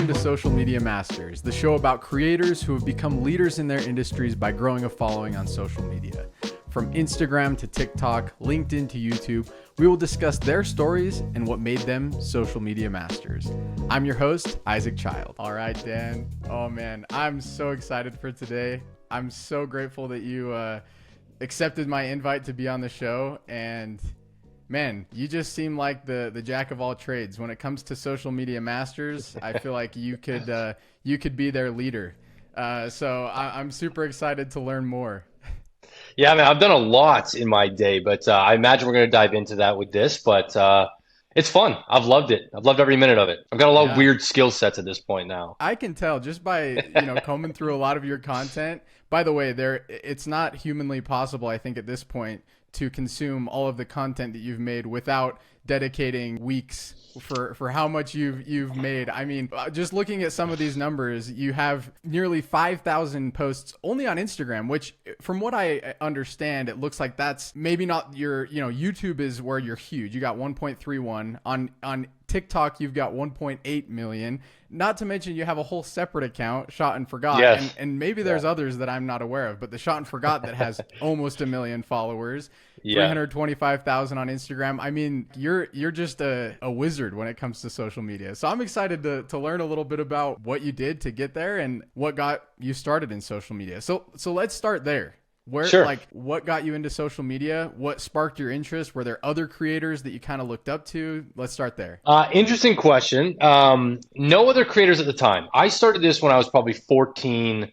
Welcome to Social Media Masters, the show about creators who have become leaders in their industries by growing a following on social media. From Instagram to TikTok, LinkedIn to YouTube, we will discuss their stories and what made them social media masters. I'm your host, Isaac Child. All right, Dan. Oh man, I'm so excited for today. I'm so grateful that you accepted my invite to be on the show, and man, you just seem like the jack of all trades. When it comes to social media masters, I feel like you could be their leader. So I'm super excited to learn more. Yeah, I mean, I've done a lot in my day, but I imagine we're going to dive into that with this. But it's fun. I've loved it. I've loved every minute of it. I've got a lot of Yeah, weird skill sets at this point now. I can tell just by combing through a lot of your content. By the way, it's not humanly possible, I think, at this point to consume all of the content that you've made without dedicating weeks for how much you've made. I mean, just looking at some of these numbers, you have nearly 5,000 posts only on Instagram, which from what I understand, it looks like that's maybe not your, YouTube is where you're huge. You got 1.31 on TikTok. You've got 1.8 million. Not to mention you have a whole separate account, Shot and Forgot. Yes. And maybe there's others that I'm not aware of, but the Shot and Forgot that has almost 1 million followers, Yeah. 325,000 on Instagram. I mean, you're just a wizard when it comes to social media. So I'm excited to learn a little bit about what you did to get there and what got you started in social media. So let's start there. Sure. What got you into social media? What sparked your interest? Were there other creators that you kind of looked up to? Let's start there. Interesting question. No other creators at the time. I started this when I was probably 14,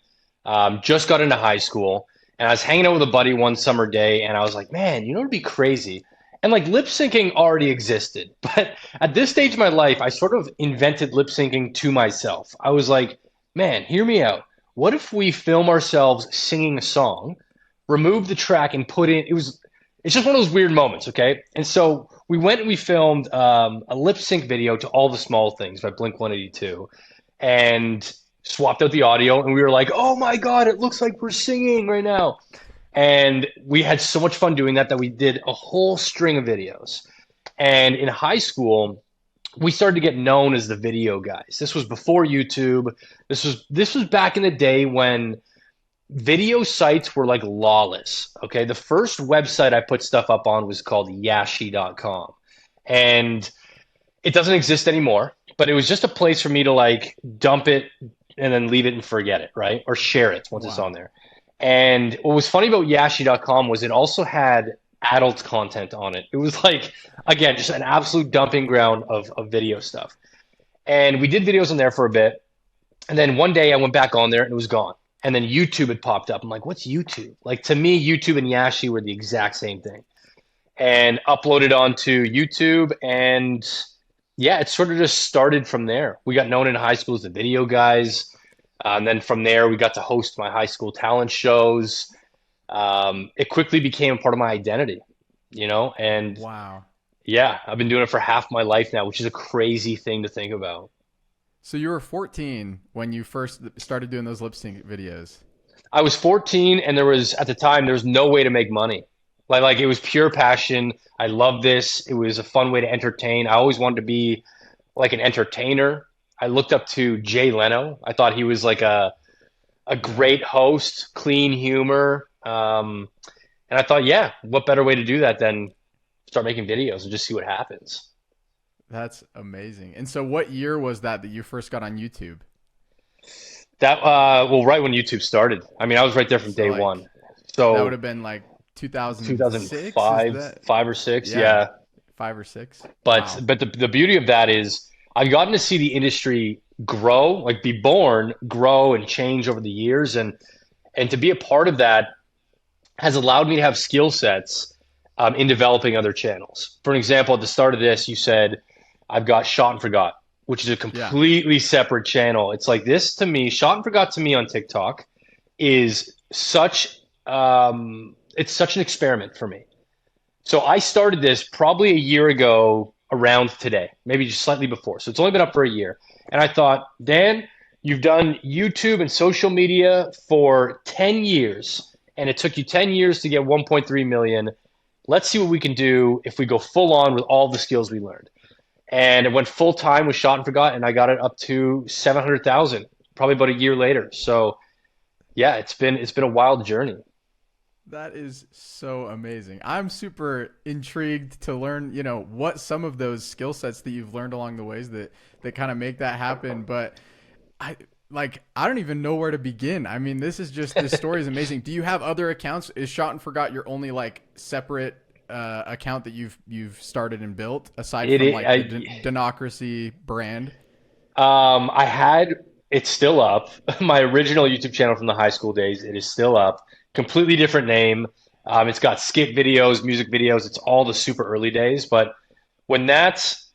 just got into high school, and I was hanging out with a buddy one summer day, and I was like, man, it'd be crazy. And like lip syncing already existed. But at this stage of my life, I sort of invented lip syncing to myself. I was like, man, hear me out. What if we film ourselves singing a song, remove the track and put in, it's just one of those weird moments, okay? And so we went and we filmed a lip sync video to All the Small Things by Blink 182 and swapped out the audio, and we were like, oh my God, it looks like we're singing right now. And we had so much fun doing that we did a whole string of videos. And in high school, we started to get known as the video guys. This was before YouTube. This was back in the day when video sites were like lawless. Okay. The first website I put stuff up on was called Yashi.com. And it doesn't exist anymore, but it was just a place for me to like dump it and then leave it and forget it, right? Or share it once it's on there. And what was funny about Yashi.com was it also had adult content on it. It was like, again, just an absolute dumping ground of video stuff. And we did videos on there for a bit. And then one day I went back on there and it was gone. And then YouTube had popped up. I'm like, what's YouTube? Like, to me, YouTube and Yashi were the exact same thing. And uploaded onto YouTube. And yeah, it sort of just started from there. We got known in high school as the video guys. And then from there, we got to host my high school talent shows. It quickly became a part of my identity, And Wow. yeah, I've been doing it for half my life now, which is a crazy thing to think about. So you were 14 when you first started doing those lip sync videos. I was 14, and at the time, there was no way to make money. Like it was pure passion. I loved this. It was a fun way to entertain. I always wanted to be like an entertainer. I looked up to Jay Leno. I thought he was like a great host, clean humor. And I thought, yeah, what better way to do that than start making videos and just see what happens. That's amazing. And so what year was that you first got on YouTube? Right when YouTube started. I mean, I was right there from So day like one. that would So have been like 2006, is 2005, that? 5 or 6, Yeah, yeah. 5 or 6. But Wow. but the beauty of that is I've gotten to see the industry grow, like be born, grow and change over the years, and to be a part of that has allowed me to have skill sets in developing other channels. For an example, at the start of this, you said I've got Shot and Forgot, which is a Yeah. completely separate channel. It's like this to me, Shot and Forgot to me on TikTok is it's such an experiment for me. So I started this probably a year ago around today, maybe just slightly before. So it's only been up for a year. And I thought, Dan, you've done YouTube and social media for 10 years, and it took you 10 years to get 1.3 million. Let's see what we can do if we go full on with all the skills we learned. and it went full time with Shot and Forgot, and I got it up to 700,000 probably about a year later. So yeah, it's been a wild journey. That is so amazing. I'm super intrigued to learn, what some of those skill sets that you've learned along the ways that kind of make that happen. But I I don't even know where to begin. I mean, this story is amazing. Do you have other accounts? Is Shot and Forgot your only like separate account that you've started and built aside It, from it like the Denocracy brand? I had it's still up. My original YouTube channel from the high school days, it is still up. Completely different name. It's got skit videos, music videos. It's all the super early days. But when that's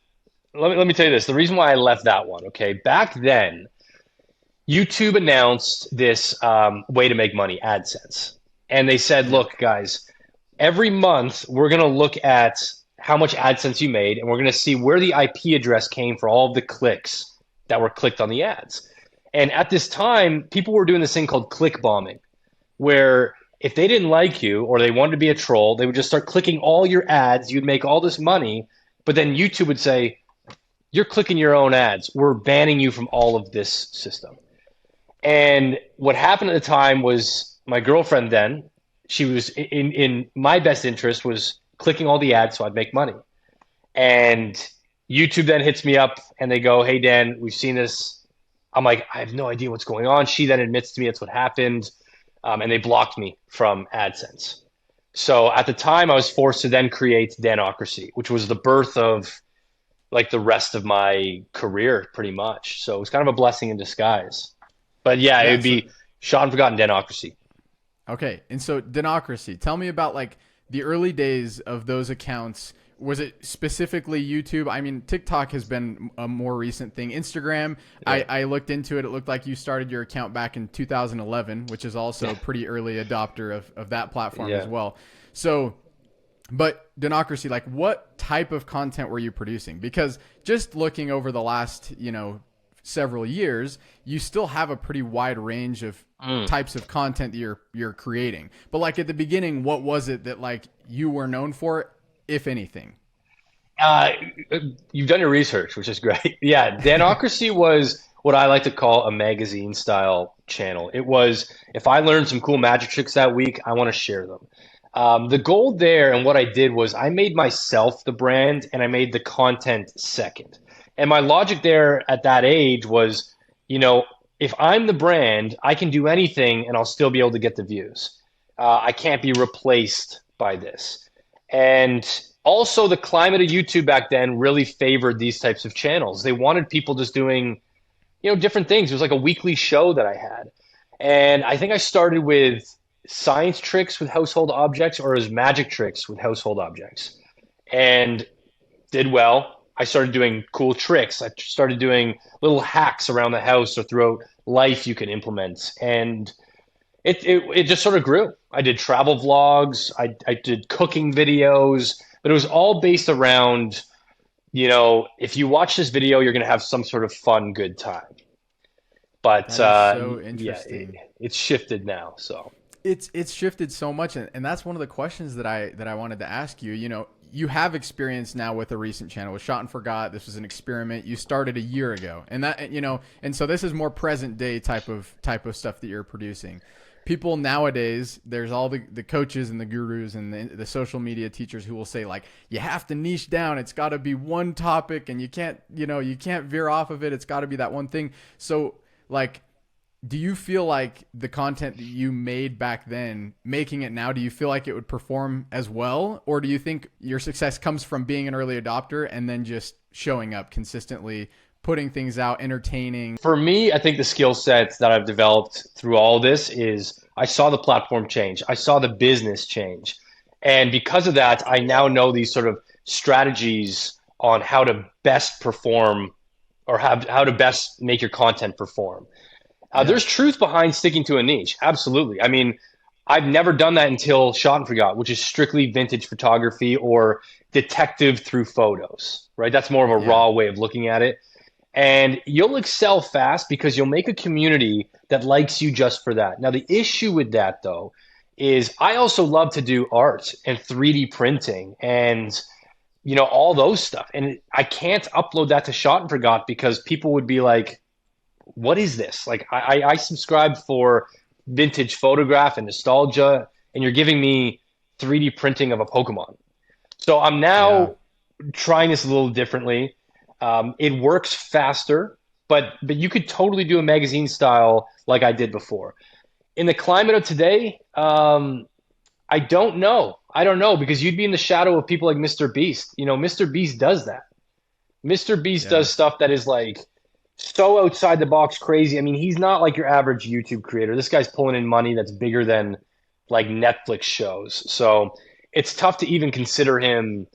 let me tell you this, the reason why I left that one, okay, back then, YouTube announced this way to make money, AdSense. And they said, Yeah. look, guys, every month we're going to look at how much AdSense you made, and we're going to see where the IP address came for all of the clicks that were clicked on the ads. And at this time, people were doing this thing called click bombing, where if they didn't like you or they wanted to be a troll, they would just start clicking all your ads. You'd make all this money, but then YouTube would say, you're clicking your own ads. We're banning you from all of this system. And what happened at the time was my girlfriend then, she was in my best interest was clicking all the ads so I'd make money. And YouTube then hits me up and they go, "Hey Dan, we've seen this." I'm like, "I have no idea what's going on." She then admits to me that's what happened, and they blocked me from AdSense. So at the time, I was forced to then create Danocracy, which was the birth of like the rest of my career, pretty much. So it was kind of a blessing in disguise. But yeah, it Yeah. would So be Shot and Forgotten Danocracy. okay, and so Denocracy. Tell me about like the early days of those accounts. Was it specifically YouTube? I mean, TikTok has been a more recent thing. Instagram, Yeah, I looked into it. It looked like you started your account back in 2011, which is also a pretty early adopter of that platform as yeah. well. So, but Denocracy, like what type of content were you producing? Because just looking over the last, several years, you still have a pretty wide range of Mm. types of content that you're creating. But like at the beginning, what was it that like you were known for, if anything? Uh, you've done your research, which is great. Yeah, Danocracy was what I like to call a magazine style channel. It was if I learned some cool magic tricks that week, I want to share them. The goal there and what I did was I made myself the brand and I made the content second. And my logic there at that age was, you know, if I'm the brand, I can do anything and I'll still be able to get the views. I can't be replaced by this. And also, the climate of YouTube back then really favored these types of channels. They wanted people just doing, different things. It was like a weekly show that I had. And I think I started with science tricks with household objects or as magic tricks with household objects and did well. I started doing cool tricks. I started doing little hacks around the house or throughout life you can implement. And it just sort of grew. I did travel vlogs, I did cooking videos, but it was all based around, if you watch this video, you're going to have some sort of fun, good time. But That is so yeah, interesting. it's shifted now. So It's shifted so much, and that's one of the questions that I wanted to ask you. You have experience now with a recent channel with Shot and Forgot. This was an experiment you started a year ago, and and so this is more present day type of stuff that you're producing. People nowadays, there's all the coaches and the gurus and the social media teachers who will say like, you have to niche down. It's got to be one topic, and you can't veer off of it. It's got to be that one thing. So like, do you feel like the content that you made back then, making it now, do you feel like it would perform as well? Or do you think your success comes from being an early adopter and then just showing up consistently, putting things out, entertaining? for me, I think the skill sets that I've developed through all this is I saw the platform change, I saw the business change, and because of that, I now know these sort of strategies on how to best perform or how to best make your content perform. Yeah. There's truth behind sticking to a niche. Absolutely. I mean, I've never done that until Shot and Forgot, which is strictly vintage photography or detective through photos, right? That's more of a Yeah. raw way of looking at it. And you'll excel fast because you'll make a community that likes you just for that. Now, the issue with that, though, is I also love to do art and 3D printing and all those stuff. And I can't upload that to Shot and Forgot because people would be like, what is this? Like I subscribe for vintage photograph and nostalgia, and you're giving me 3D printing of a Pokemon. So I'm Yeah. now trying this a little differently. It works faster, but you could totally do a magazine style like I did before. In the climate of today, I don't know. I don't know because you'd be in the shadow of people like Mr. Beast. Mr. Beast does that. Mr. Beast Yeah. does stuff that is like so outside the box crazy. I mean, he's not like your average YouTube creator. This guy's pulling in money that's bigger than like Netflix shows. So it's tough to even consider him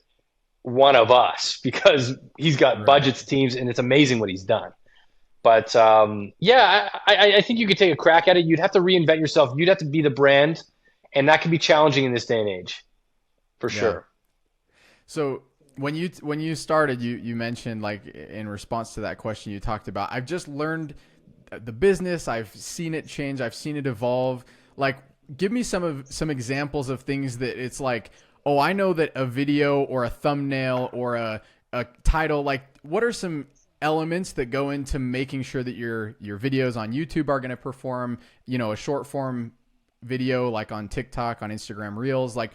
one of us because he's got Right. budgets, teams, and it's amazing what he's done. But yeah, I think you could take a crack at it. You'd have to reinvent yourself. You'd have to be the brand, and that can be challenging in this day and age, for Yeah. sure. So when you started, you mentioned, like, in response to that question, you talked about, I've just learned the business. I've seen it change. I've seen it evolve. Like, give me some examples of things that it's like, oh, I know that a video or a thumbnail or a title, like, what are some elements that go into making sure that your videos on YouTube are going to perform, a short form video like on TikTok, on Instagram Reels, like,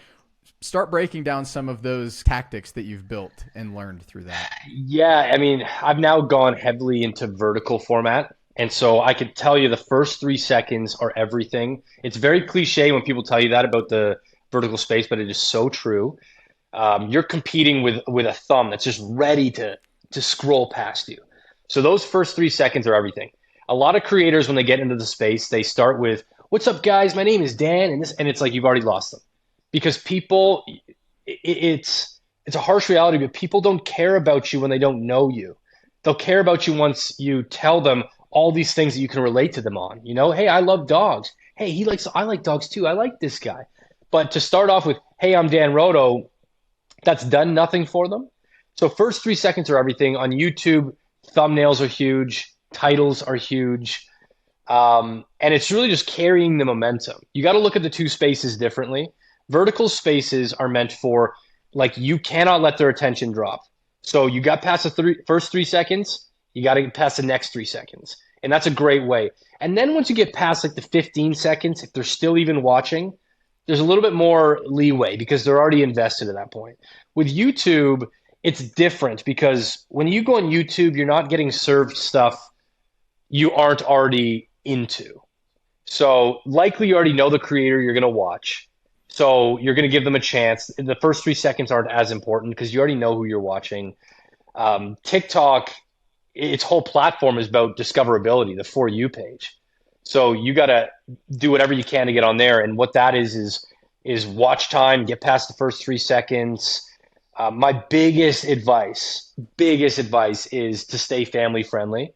start breaking down some of those tactics that you've built and learned through that. Yeah, I mean, I've now gone heavily into vertical format. And so I could tell you the first 3 seconds are everything. It's very cliche when people tell you that about the vertical space, but it is so true. You're competing with a thumb that's just ready to scroll past you. So those first 3 seconds are everything. A lot of creators, when they get into the space, they start with, "What's up, guys? My name is Dan," and it's like you've already lost them because people, it's a harsh reality, but people don't care about you when they don't know you. They'll care about you once you tell them all these things that you can relate to them on. Hey, I love dogs. Hey, I like dogs too. I like this guy. But to start off with, "Hey, I'm Dan Rodo," that's done nothing for them. So first 3 seconds are everything. On YouTube, thumbnails are huge, titles are huge. And it's really just carrying the momentum. You got to look at the two spaces differently. Vertical spaces are meant for, like, you cannot let their attention drop. So you got past the first 3 seconds, you got to get past the next 3 seconds. And that's a great way. And then once you get past like the 15 seconds, if they're still even watching, there's a little bit more leeway because they're already invested at that point. With YouTube, it's different because when you go on YouTube, you're not getting served stuff you aren't already into. So likely you already know the creator you're going to watch. So you're going to give them a chance. The first 3 seconds aren't as important because you already know who you're watching. TikTok, its whole platform is about discoverability, the For You page. So you got to do whatever you can to get on there. And what that is watch time, get past the first 3 seconds. My biggest advice is to stay family friendly.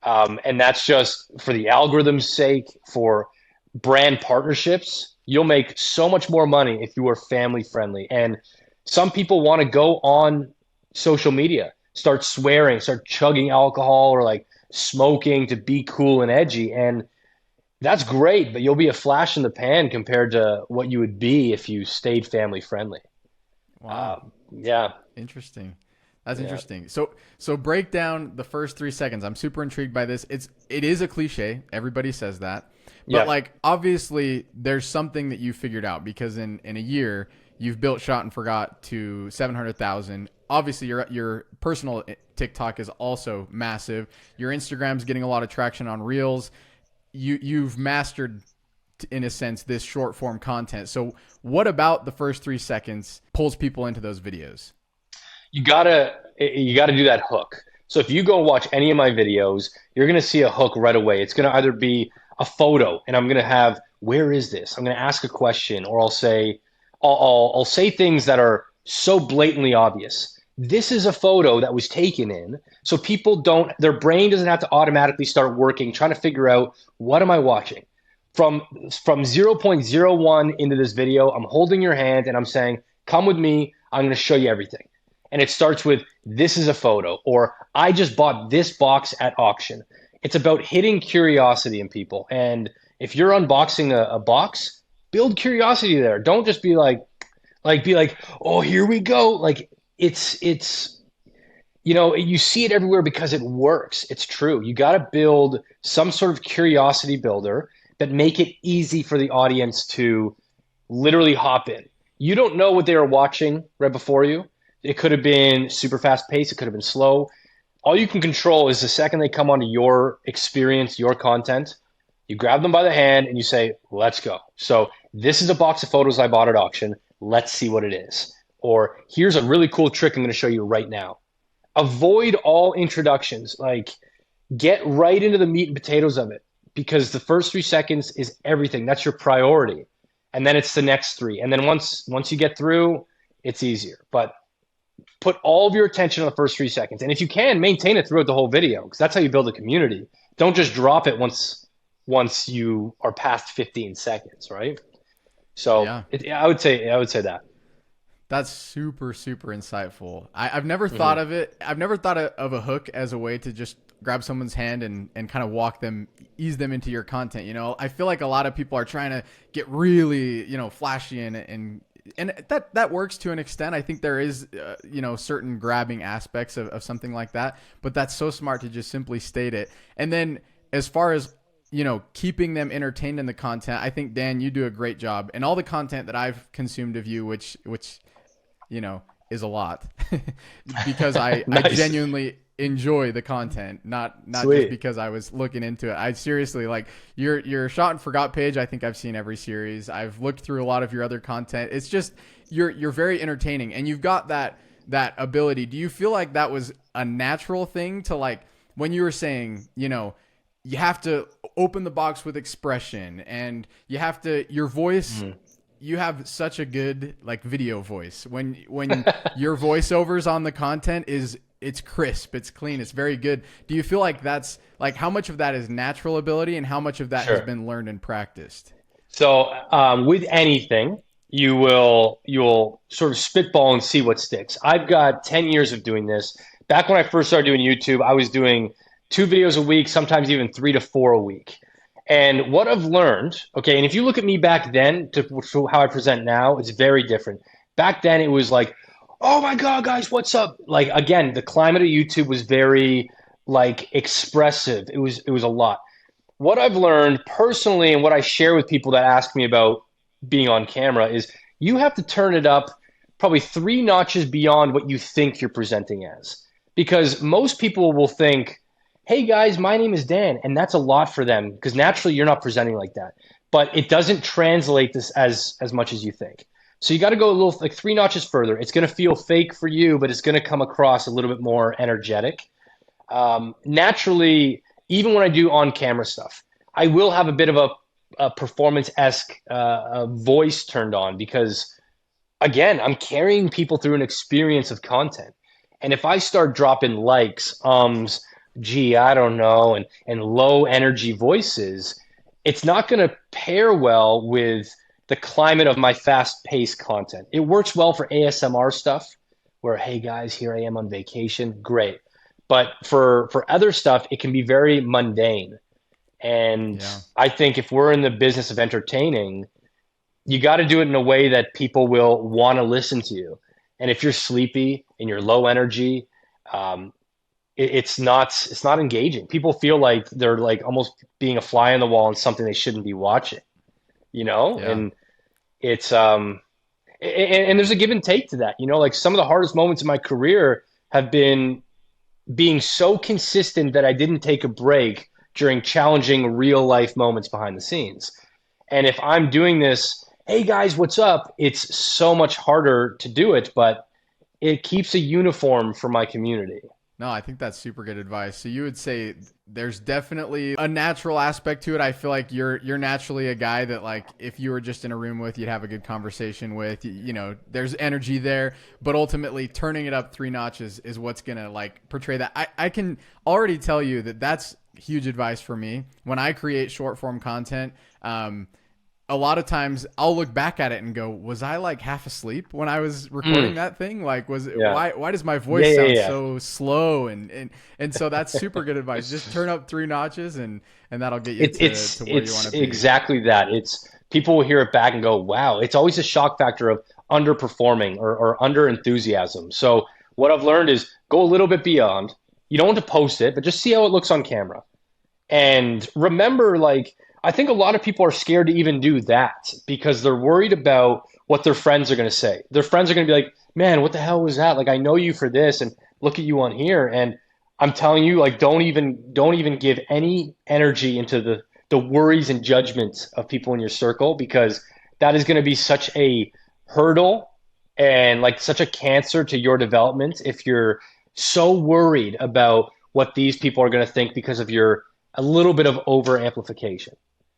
And that's just for the algorithm's sake, for brand partnerships. You'll make so much more money if you are family friendly. And some people want to go on social media, start swearing, start chugging alcohol, or like smoking to be cool and edgy. And that's great, but you'll be a flash in the pan compared to what you would be if you stayed family friendly. Wow. Yeah, Interesting. That's yeah, interesting. So break down the first 3 seconds. I'm super intrigued by this. It is a cliche. Everybody says that. But, yeah. like, obviously there's something that you figured out because in a year you've built Shot and Forgot to 700,000. Obviously your personal TikTok is also massive. Your Instagram's getting a lot of traction on Reels. You've mastered, in a sense, this short form content. So what about the first 3 seconds pulls people into those videos? You gotta do that hook. So if you go watch any of my videos, you're gonna see a hook right away. It's gonna either be a photo, and I'm gonna have, "Where is this?" I'm gonna ask a question, or I'll say things that are so blatantly obvious. This is a photo that was taken in, so people don't, their brain doesn't have to automatically start working trying to figure out, what am I watching? From from 0.01 into this video, I'm holding your hand and I'm saying, "Come with me. I'm going to show you everything." And it starts with, "This is a photo," or, "I just bought this box at auction." It's about hitting curiosity in people. And if you're unboxing a box, build curiosity there. Don't just be like, "Oh, here we go." Like, it's you see it everywhere because it works. It's true. You got to build some sort of curiosity builder that make it easy for the audience to literally hop in. You don't know what they are watching right before you. It could have been super fast paced. It could have been slow. All you can control is the second they come onto your experience, your content, you grab them by the hand and you say, let's go. So this is a box of photos I bought at auction. Let's see what it is. Or here's a really cool trick I'm going to show you right now. Avoid all introductions. Like, get right into the meat and potatoes of it, because the first 3 seconds is everything. That's your priority. And then it's the next three. And then once you get through, it's easier. But put all of your attention on the first 3 seconds. And if you can, maintain it throughout the whole video, because that's how you build a community. Don't just drop it once you are past 15 seconds, right? So Yeah. I would say that. That's super, super insightful. I've never Mm-hmm. thought of it. I've never thought of a hook as a way to just grab someone's hand and kind of ease them into your content. I feel like a lot of people are trying to get really, flashy and that works to an extent. I think there is, certain grabbing aspects of something like that, but that's so smart to just simply state it. And then as far as, keeping them entertained in the content, I think, Dan, you do a great job. And all the content that I've consumed of you, which is a lot, because I Nice. genuinely enjoy the content, not Sweet. just because I was looking into it. I seriously, like, your Shot and Forgot page, I think I've seen every series. I've looked through a lot of your other content. It's just you're very entertaining, and you've got that ability. Do you feel like that was a natural thing to, like, when you were saying, you have to open the box with expression, and you have to, your voice, you have such a good, like, video voice. When your voiceovers on the content it's crisp, it's clean, it's very good. Do you feel like that's, like, how much of that is natural ability and how much of that Sure. has been learned and practiced? So with anything, you'll sort of spitball and see what sticks. I've got 10 years of doing this. Back when I first started doing YouTube, I was doing 2 videos a week, sometimes even 3 to 4 a week. And what I've learned, okay, and if you look at me back then to how I present now, it's very different. Back then, it was like, oh my God, guys, what's up? Like, again, the climate of YouTube was very, like, expressive. It was a lot. What I've learned personally, and what I share with people that ask me about being on camera, is you have to turn it up probably 3 notches beyond what you think you're presenting as. Because most people will think, hey guys, my name is Dan, and that's a lot for them, because naturally you're not presenting like that. But it doesn't translate this as much as you think. So you got to go a little, like, 3 notches further. It's going to feel fake for you, but it's going to come across a little bit more energetic. Naturally, even when I do on-camera stuff, I will have a bit of a performance-esque voice turned on, because, again, I'm carrying people through an experience of content. And if I start dropping likes, gee, I don't know, and low energy voices, it's not going to pair well with the climate of my fast-paced content. It works well for ASMR stuff, where, hey guys, here I am on vacation, great. But for other stuff, it can be very mundane. And Yeah. I think if we're in the business of entertaining, you got to do it in a way that people will want to listen to you. And if you're sleepy and you're low energy, it's not engaging. People feel like they're, like, almost being a fly on the wall in something they shouldn't be watching, Yeah. And it's and there's a give and take to that. Like, some of the hardest moments in my career have been being so consistent that I didn't take a break during challenging real life moments behind the scenes. And if I'm doing this, hey guys, what's up? It's so much harder to do it, but it keeps a uniform for my community. No, I think that's super good advice. So you would say there's definitely a natural aspect to it. I feel like you're naturally a guy that, like, if you were just in a room with, you'd have a good conversation with. There's energy there, but ultimately turning it up 3 notches is what's gonna, like, portray that. I can already tell you that that's huge advice for me when I create short form content. A lot of times I'll look back at it and go, was I, like, half asleep when I was recording that thing? Like, why does my voice sound so slow? And so that's super good advice. Just turn up 3 notches and that'll get you to where you want to be. Exactly that. It's, people will hear it back and go, wow. It's always a shock factor of, underperforming or under enthusiasm. So what I've learned is go a little bit beyond. You don't want to post it, but just see how it looks on camera. And remember, like, I think a lot of people are scared to even do that because they're worried about what their friends are going to say. Their friends are going to be like, man, what the hell was that? Like, I know you for this and look at you on here. And I'm telling you, like, don't even give any energy into the worries and judgments of people in your circle because that is going to be such a hurdle and like such a cancer to your development if you're so worried about what these people are going to think because of your a little bit of over amplification.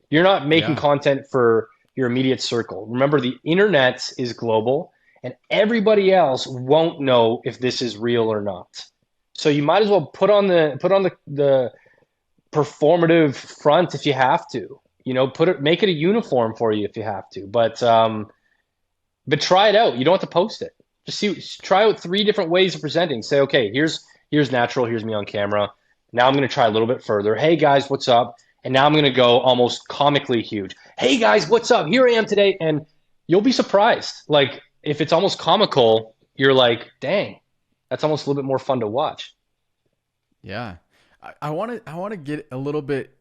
You're not making Yeah. content for your immediate circle. Remember, the internet is global, and everybody else won't know if this is real or not. So you might as well put on the performative front if you have to. You know, make it a uniform for you if you have to. But try it out. You don't have to post it. Try out three different ways of presenting. Say, okay, here's natural. Here's me on camera. Now I'm going to try a little bit further. Hey guys, what's up? And now I'm going to go almost comically huge. Hey guys, what's up? Here I am today, and you'll be surprised. Like if it's almost comical, you're like, dang, that's almost a little bit more fun to watch. Yeah. I want to get a little bit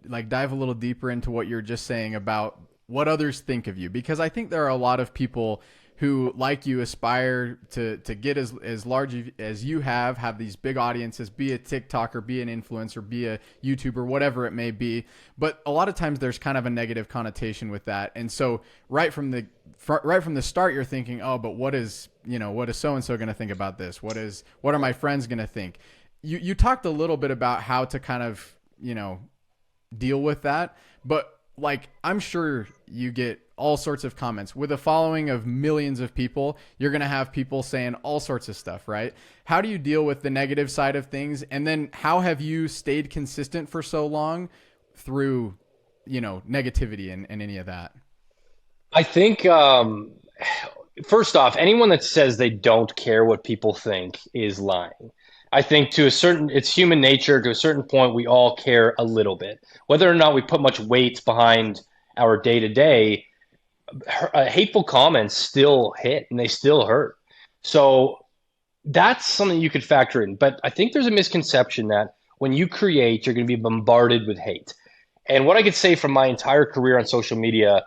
like dive a little deeper into what you're just saying about what others think of you because I think there are a lot of people who like you aspire to get as large as you have these big audiences, be a TikToker, be an influencer, be a YouTuber, whatever it may be. But a lot of times there's kind of a negative connotation with that. And so right from the start, you're thinking, oh, but what is so and so going to think about this? What are my friends going to think? You talked a little bit about how to kind of, deal with that, but like I'm sure you get all sorts of comments with a following of millions of people. You're going to have people saying all sorts of stuff, right? How do you deal with the negative side of things? And then how have you stayed consistent for so long through, negativity and any of that? I think first off, anyone that says they don't care what people think is lying. I think it's human nature. To a certain point, we all care a little bit. Whether or not we put much weight behind our day to day, hateful comments still hit and they still hurt. So that's something you could factor in. But I think there's a misconception that when you create, you're going to be bombarded with hate. And what I could say from my entire career on social media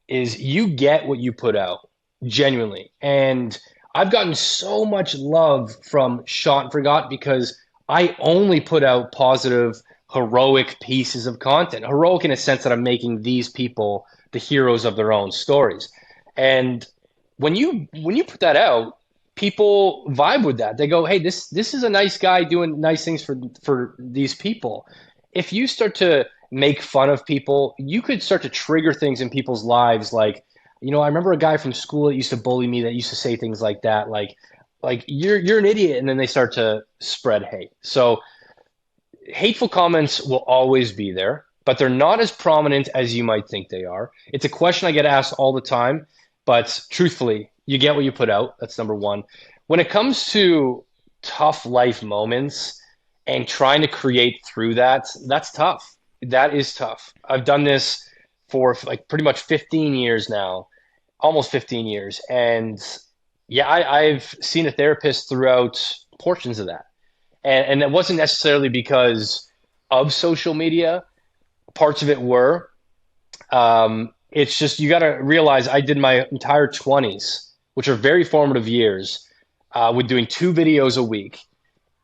is you get what you put out, genuinely. And I've gotten so much love from Shot and Forgot because I only put out positive, heroic pieces of content. Heroic in a sense that I'm making these people the heroes of their own stories. And when you put that out, people vibe with that. They go, "Hey, this is a nice guy doing nice things for these people." If you start to make fun of people, you could start to trigger things in people's lives like, I remember a guy from school that used to bully me that used to say things like that, like you're an idiot, and then they start to spread hate. So hateful comments will always be there, but they're not as prominent as you might think they are. It's a question I get asked all the time, but truthfully, you get what you put out. That's number one. When it comes to tough life moments and trying to create through that, that's tough. That is tough. I've done this for like pretty much 15 years now, almost 15 years. And yeah, I've seen a therapist throughout portions of that. And it wasn't necessarily because of social media. Parts of it were. It's just you got to realize I did my entire 20s, which are very formative years, with doing two videos a week.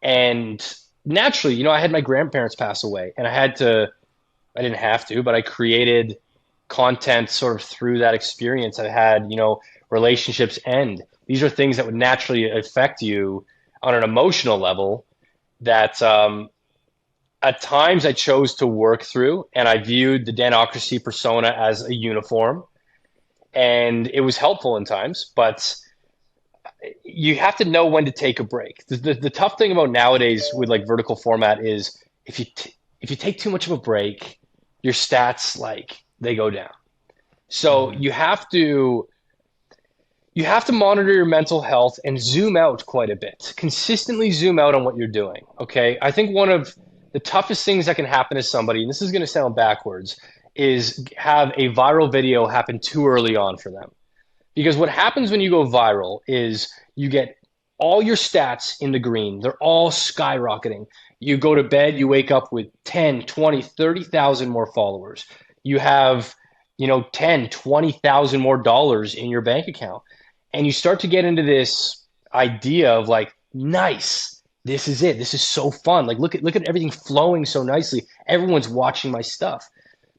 And naturally, I had my grandparents pass away, and I didn't have to, but I created content sort of through that experience. I had, relationships end. These are things that would naturally affect you on an emotional level that at times I chose to work through, and I viewed the Danocracy persona as a uniform, and it was helpful in times, but you have to know when to take a break. The tough thing about nowadays with like vertical format is if you take too much of a break, your stats like they go down. So Mm-hmm. you have to monitor your mental health and zoom out quite a bit. Consistently zoom out on what you're doing. Okay. I think one of the toughest things that can happen to somebody, and this is going to sound backwards, is have a viral video happen too early on for them. Because what happens when you go viral is you get all your stats in the green. They're all skyrocketing. You go to bed, you wake up with 10, 20, 30,000 more followers. You have, 10, 20,000 more dollars in your bank account. And you start to get into this idea of like, nice, this is it. This is so fun. Like look at everything flowing so nicely. Everyone's watching my stuff.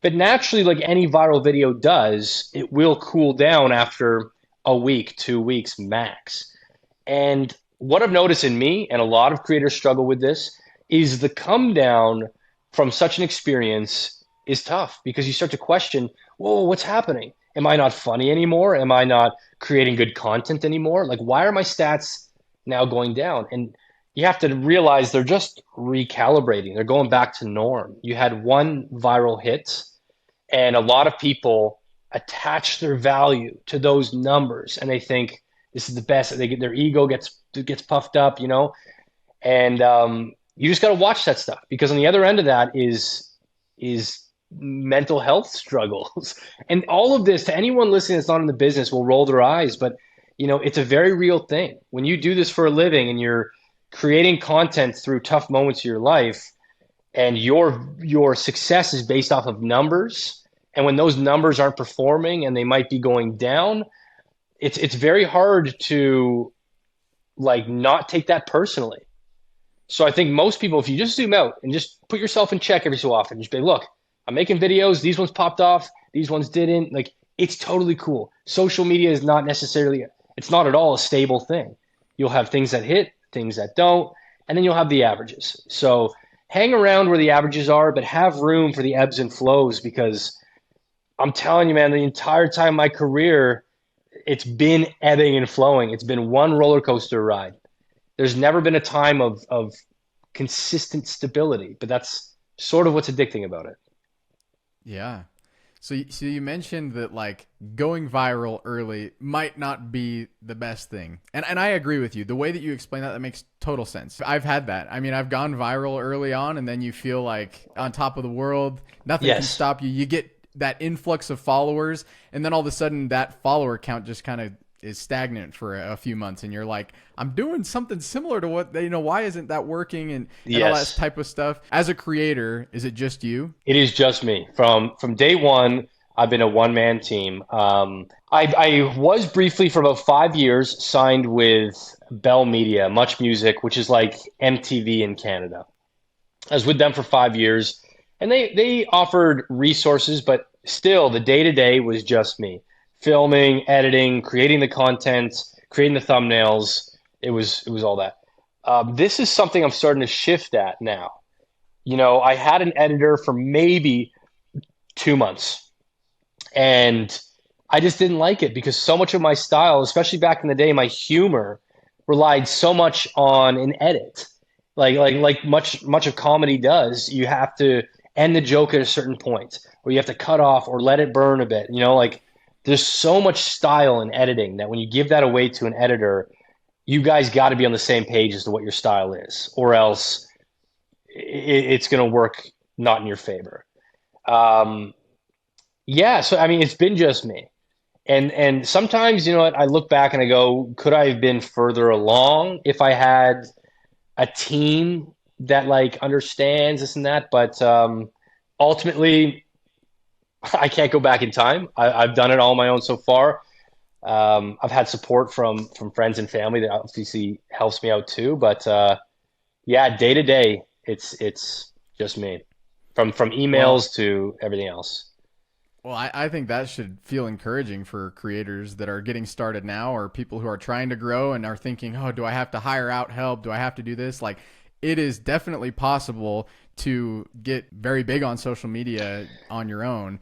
But naturally, like any viral video does, it will cool down after a week, 2 weeks max. And what I've noticed in me, and a lot of creators struggle with this, is the come down from such an experience is tough because you start to question, whoa, what's happening? Am I not funny anymore? Am I not creating good content anymore? Like, why are my stats now going down? And you have to realize they're just recalibrating. They're going back to norm. You had one viral hit, and a lot of people attach their value to those numbers, and they think this is the best. They get their ego gets puffed up, and you just got to watch that stuff because on the other end of that is mental health struggles, and all of this to anyone listening that's not in the business will roll their eyes, but it's a very real thing. When you do this for a living and you're creating content through tough moments of your life, and your success is based off of numbers, and when those numbers aren't performing and they might be going down, it's very hard to like not take that personally. So I think most people, if you just zoom out and just put yourself in check every so often, just be like, look, I'm making videos, these ones popped off, these ones didn't. Like, it's totally cool. Social media is not necessarily, it's not at all a stable thing. You'll have things that hit, things that don't, and then you'll have the averages. So hang around where the averages are, but have room for the ebbs and flows, because I'm telling you, man, the entire time of my career, it's been ebbing and flowing. It's been one roller coaster ride. There's never been a time of consistent stability, but that's sort of what's addicting about it. Yeah. So you mentioned that like going viral early might not be the best thing. And I agree with you. The way that you explain that makes total sense. I've had that. I mean, I've gone viral early on and then you feel like on top of the world, nothing can Yes. stop you. You get that influx of followers and then all of a sudden that follower count just kind of is stagnant for a few months and you're like, I'm doing something similar to what why isn't that working, and all that Yes. type of stuff. As a creator, is it just you? It is just me. From day one, I've been a one man team. I was briefly for about 5 years signed with Bell Media, Much Music, which is like MTV in Canada. I was with them for 5 years, and they offered resources, but still the day to day was just me, filming, editing, creating the content, creating the thumbnails. It was all that. This is something I'm starting to shift at now. I had an editor for maybe 2 months, and I just didn't like it because so much of my style, especially back in the day, my humor relied so much on an edit. Like much of comedy does, you have to end the joke at a certain point, or you have to cut off or let it burn a bit. Like there's so much style in editing that when you give that away to an editor, you guys got to be on the same page as to what your style is, or else it's going to work not in your favor. Um, yeah, so I mean, it's been just me, and sometimes what, I look back and I go, could I have been further along if I had a team that like understands this and that? But ultimately, I can't go back in time. I've done it all on my own so far. I've had support from friends and family that obviously helps me out too, but yeah, day to day, it's just me, from Well, emails to everything else. I think that should feel encouraging for creators that are getting started now or people who are trying to grow and are thinking, oh, do I have to hire out help? Do I have to do this? Like, it is definitely possible to get very big on social media on your own.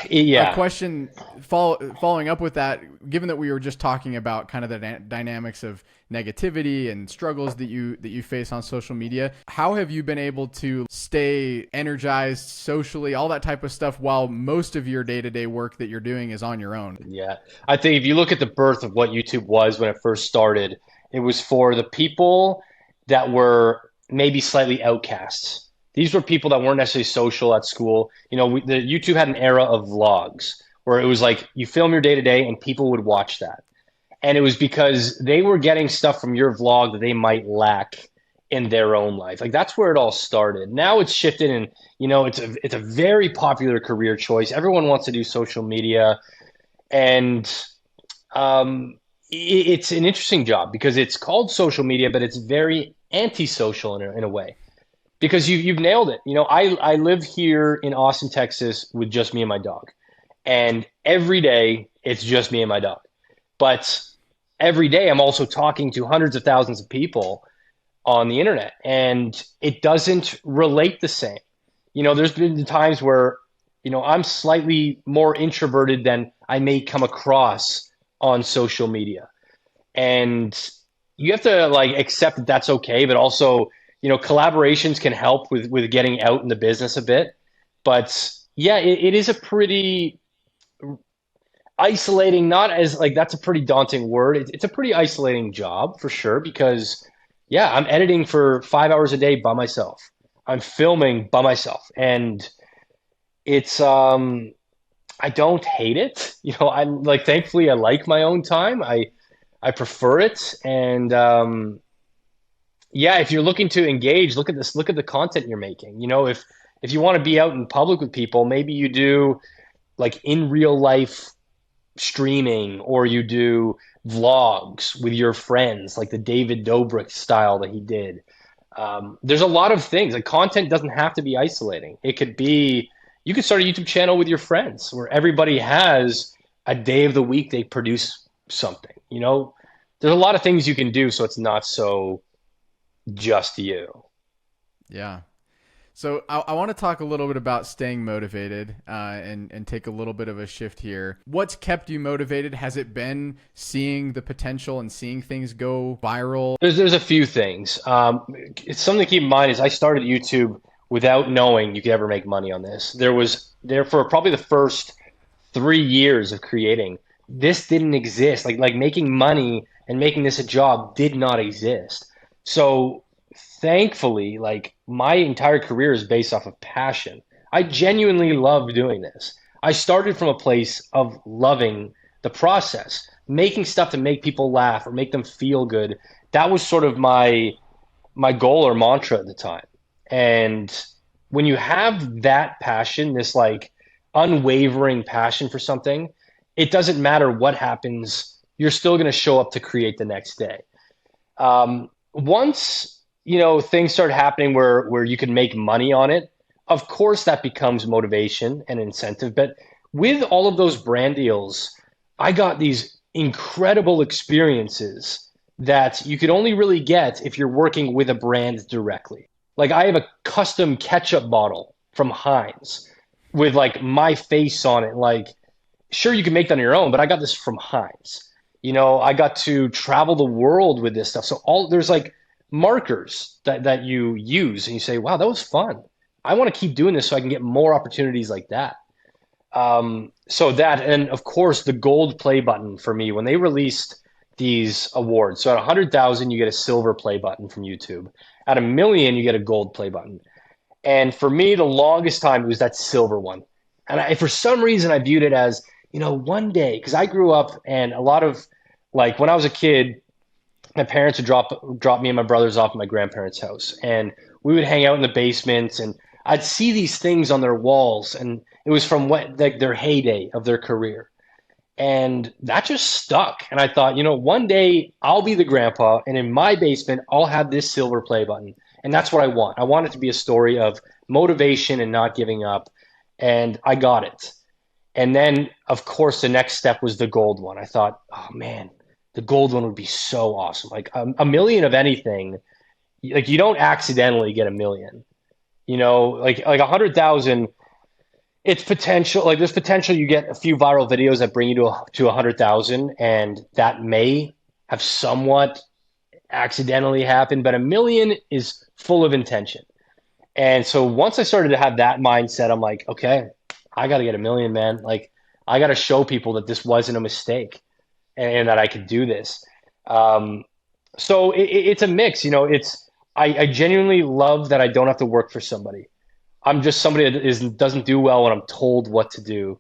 A Yeah, question following up with that, given that we were just talking about kind of the dynamics of negativity and struggles that you face on social media, how have you been able to stay energized socially, all that type of stuff, while most of your day-to-day work that you're doing is on your own? yeah. I think if you look at the birth of what YouTube was when it first started, it was for the people that were maybe slightly outcasts. These were people that weren't necessarily social at school. The YouTube had an era of vlogs where it was like you film your day to day and people would watch that. And it was because they were getting stuff from your vlog that they might lack in their own life. Like that's where it all started. Now it's shifted, and it's a very popular career choice. Everyone wants to do social media, and it's an interesting job because it's called social media, but it's very antisocial in a way because you've nailed it. I live here in Austin, Texas, with just me and my dog, and every day it's just me and my dog. But every day I'm also talking to hundreds of thousands of people on the internet, and it doesn't relate the same. There's been times where, I'm slightly more introverted than I may come across on social media. And you have to like accept that that's okay, but also, collaborations can help with getting out in the business a bit. But yeah, it is a pretty isolating, not as like that's a pretty daunting word. It's a pretty isolating job for sure because yeah, I'm editing for 5 hours a day by myself. I'm filming by myself, and it's I don't hate it. I like thankfully I like my own time. I prefer it, and yeah, if you're looking to engage, look at this. Look at the content you're making. If you want to be out in public with people, maybe you do like in real life streaming, or you do vlogs with your friends, like the David Dobrik style that he did. There's a lot of things. Like content doesn't have to be isolating. It could be you could start a YouTube channel with your friends where everybody has a day of the week they produce something. There's a lot of things you can do so it's not so just you. Yeah. So I want to talk a little bit about staying motivated and take a little bit of a shift here. What's kept you motivated? Has it been seeing the potential and seeing things go viral? There's a few things. It's something to keep in mind is I started YouTube without knowing you could ever make money on this. There for probably the first 3 years of creating. This didn't exist. Like making money and making this a job did not exist. So thankfully, like my entire career is based off of passion. I genuinely love doing this. I started from a place of loving the process, making stuff to make people laugh or make them feel good. That was sort of my goal or mantra at the time. And when you have that passion, this like unwavering passion for something, it doesn't matter what happens, you're still going to show up to create the next day. Once things start happening where you can make money on it, of course that becomes motivation and incentive. But with all of those brand deals, I got these incredible experiences that you could only really get if you're working with a brand directly. Like I have a custom ketchup bottle from Heinz with like my face on it. Like, sure, you can make that on your own, but I got this from Heinz. I got to travel the world with this stuff. So there's like markers that you use and you say, wow, that was fun. I want to keep doing this so I can get more opportunities like that. So that, and of course the gold play button for me when they released these awards. So at 100,000, you get a silver play button from YouTube. At 1 million, you get a gold play button. And for me, the longest time it was that silver one. And for some reason, I viewed it as, one day, because I grew up and a lot of like when I was a kid, my parents would drop me and my brothers off at my grandparents' house, and we would hang out in the basement, and I'd see these things on their walls, and it was from like their heyday of their career, and that just stuck. And I thought, one day I'll be the grandpa, and in my basement I'll have this silver play button, and that's what I want. I want it to be a story of motivation and not giving up, and I got it. And then, of course, the next step was the gold one. I thought, oh man, the gold one would be so awesome. Like a million of anything, like you don't accidentally get 1 million. Like 100,000. It's potential. Like there's potential you get a few viral videos that bring you to 100,000, and that may have somewhat accidentally happened. But 1 million is full of intention. And so once I started to have that mindset, I'm like, okay, I got to get 1 million, man. Like I got to show people that this wasn't a mistake and that I could do this. So it's a mix, I genuinely love that I don't have to work for somebody. I'm just somebody that doesn't do well when I'm told what to do.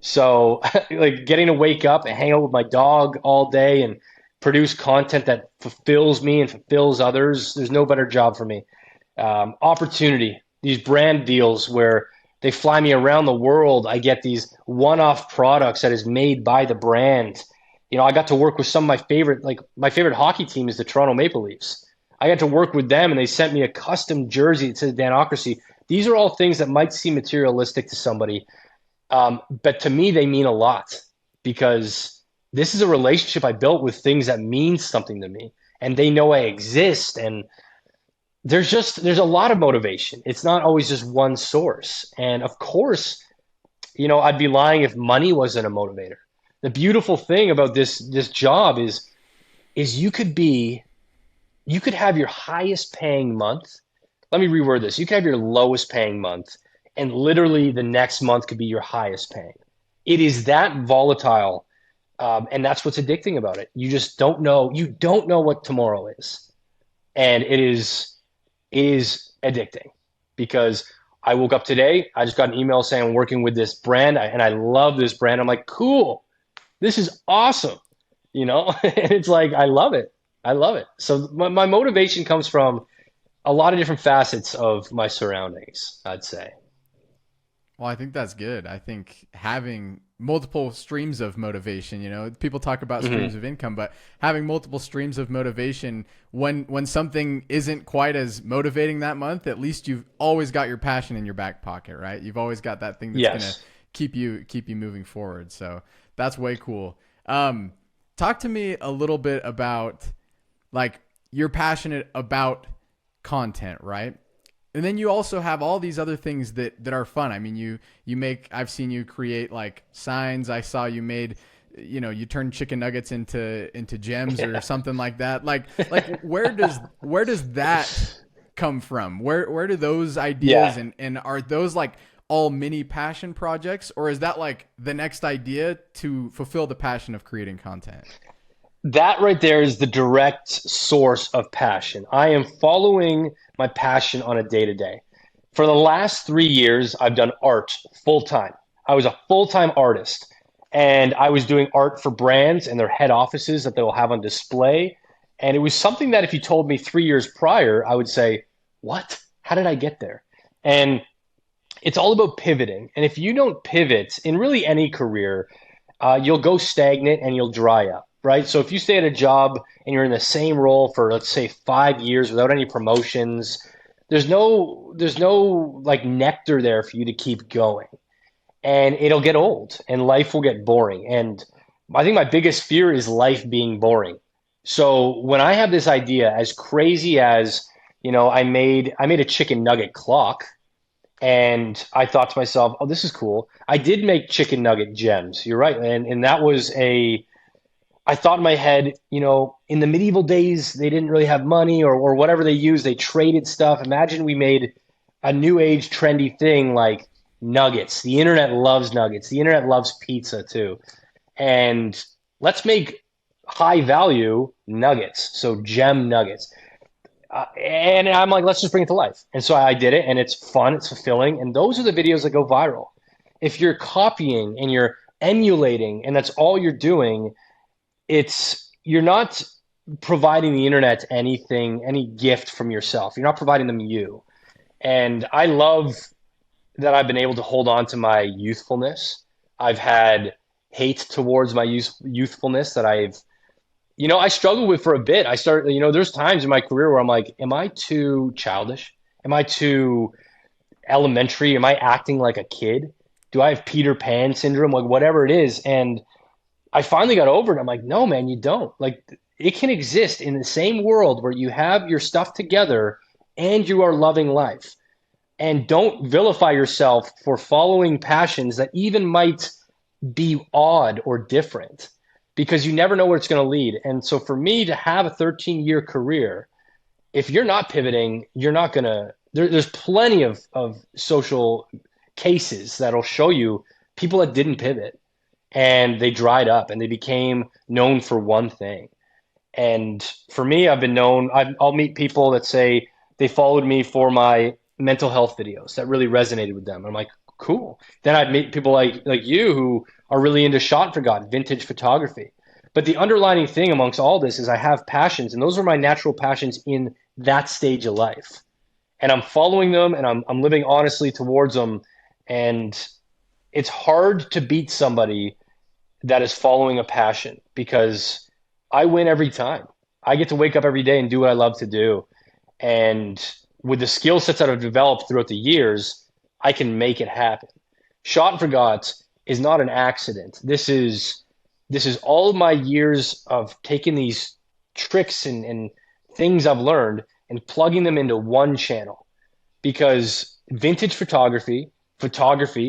So like getting to wake up and hang out with my dog all day and produce content that fulfills me and fulfills others, there's no better job for me. Opportunity, these brand deals where they fly me around the world. I get these one-off products that is made by the brand. I got to work with some of my favorite hockey team is the Toronto Maple Leafs. I got to work with them and they sent me a custom jersey that says Danocracy. These are all things that might seem materialistic to somebody, but to me, they mean a lot because this is a relationship I built with things that mean something to me, and they know I exist. And there's a lot of motivation. It's not always just one source. And of course, I'd be lying if money wasn't a motivator. The beautiful thing about this job is you could have your highest paying month. Let me reword this. You could have your lowest paying month, and literally the next month could be your highest paying. It is that volatile, and that's what's addicting about it. You just don't know. You don't know what tomorrow is, and it is addicting because I woke up today. I just got an email saying I'm working with this brand, and I love this brand. I'm like, cool. This is awesome. And it's like I love it. I love it. So my motivation comes from a lot of different facets of my surroundings, I'd say. Well, I think that's good. I think having multiple streams of motivation, people talk about Hmm. streams of income, but having multiple streams of motivation when something isn't quite as motivating that month, at least you've always got your passion in your back pocket, right? You've always got that thing that's going to Yes. keep you moving forward. So that's way cool. Talk to me a little bit about, like, you're passionate about content, right? And then you also have all these other things that are fun. I mean, I've seen you create like signs. I saw you made, you turn chicken nuggets into gems or Yeah. something like that. Like where does that come from? Where do those ideas Yeah. and are those like all mini passion projects, or is that like the next idea to fulfill the passion of creating content? That right there is the direct source of passion. I am following my passion on a day to day. For the last 3 years, I've done art full time. I was a full time artist, and I was doing art for brands and their head offices that they will have on display. And it was something that if you told me 3 years prior, I would say, what? How did I get there? And it's all about pivoting. And if you don't pivot in really any career, you'll go stagnant and you'll dry up, right? So if you stay at a job and you're in the same role for, let's say, 5 years without any promotions, there's no like nectar there for you to keep going, and it'll get old and life will get boring. And I think my biggest fear is life being boring. So when I have this idea, as crazy as I made a chicken nugget clock, and I thought to myself, "Oh, this is cool." I did make chicken nugget gems. You're right, and that was a. I thought in my head, in the medieval days, they didn't really have money or whatever they used. They traded stuff. Imagine we made a new age trendy thing like nuggets. The internet loves nuggets. The internet loves pizza too. And let's make high value nuggets. So gem nuggets. And I'm like, let's just bring it to life. And so I did it, and it's fun, it's fulfilling, and those are the videos that go viral. If you're copying and you're emulating, and that's all you're doing, you're not providing the internet anything, any gift from yourself. You're not providing them you. And I love that I've been able to hold on to my youthfulness. I've had hate towards my youthfulness that I struggled with for a bit. There's times in my career where I'm like, am I too childish? Am I too elementary? Am I acting like a kid? Do I have Peter Pan syndrome? Like whatever it is. And I finally got over it. I'm like, no, man, you don't. Like it can exist in the same world where you have your stuff together and you are loving life. And don't vilify yourself for following passions that even might be odd or different because you never know where it's going to lead. And so for me to have a 13-year career, if you're not pivoting, you're not going to. There's plenty of social cases that'll show you people that didn't pivot and they dried up and they became known for one thing. And for me, I'll meet people that say they followed me for my mental health videos that really resonated with them. I'm like, cool. Then I'd meet people like you who are really into shot for God, vintage photography. But the underlining thing amongst all this is I have passions, and those are my natural passions in that stage of life. And I'm following them, and I'm living honestly towards them. And it's hard to beat somebody that is following a passion because I win every time. I get to wake up every day and do what I love to do. And with the skill sets that I've developed throughout the years, I can make it happen. Shot and Forgot is not an accident. This is all of my years of taking these tricks and things I've learned and plugging them into one channel. Because vintage photography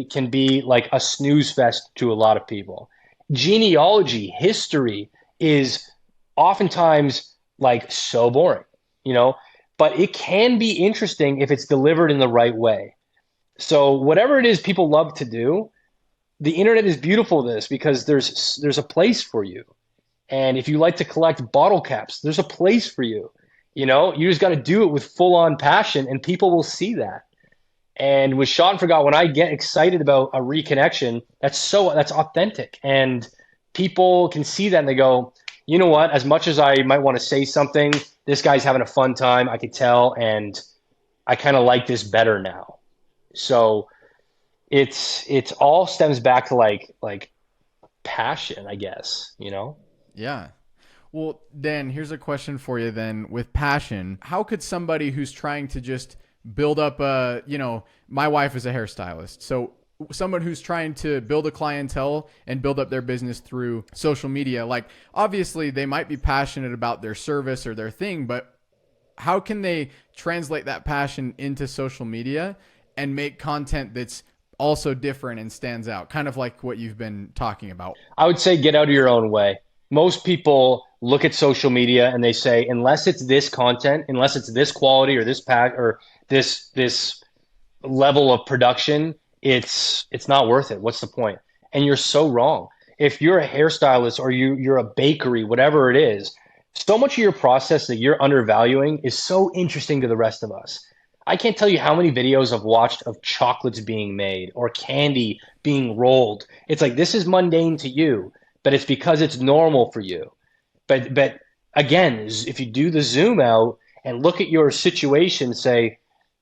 can be like a snooze fest to a lot of people. Genealogy, history is oftentimes like so boring, you know, but it can be interesting if it's delivered in the right way. So whatever it is people love to do, the internet is beautiful at this because there's a place for you. And if you like to collect bottle caps, there's a place for you. You know, you just got to do it with full on passion and people will see that. And with Shot and Forgot, when I get excited about a reconnection, that's authentic. And people can see that and they go, you know what, as much as I might want to say something, this guy's having a fun time, I could tell, and I kind of like this better now. So it's all stems back to like passion, I guess, you know? Yeah. Well, Dan, here's a question for you then. With passion, how could somebody who's trying to just build up my wife is a hairstylist. So someone who's trying to build a clientele and build up their business through social media, like obviously they might be passionate about their service or their thing, but how can they translate that passion into social media and make content that's also different and stands out, kind of like what you've been talking about? I would say get out of your own way. Most people look at social media and they say, unless it's this content, unless it's this quality or this pack or this level of production, it's not worth it. What's the point? And you're so wrong. If you're a hairstylist or you're a bakery, whatever it is, so much of your process that you're undervaluing is so interesting to the rest of us. I can't tell you how many videos I've watched of chocolates being made or candy being rolled. It's like this is mundane to you, but it's because it's normal for you. But again, if you do the zoom out and look at your situation, say,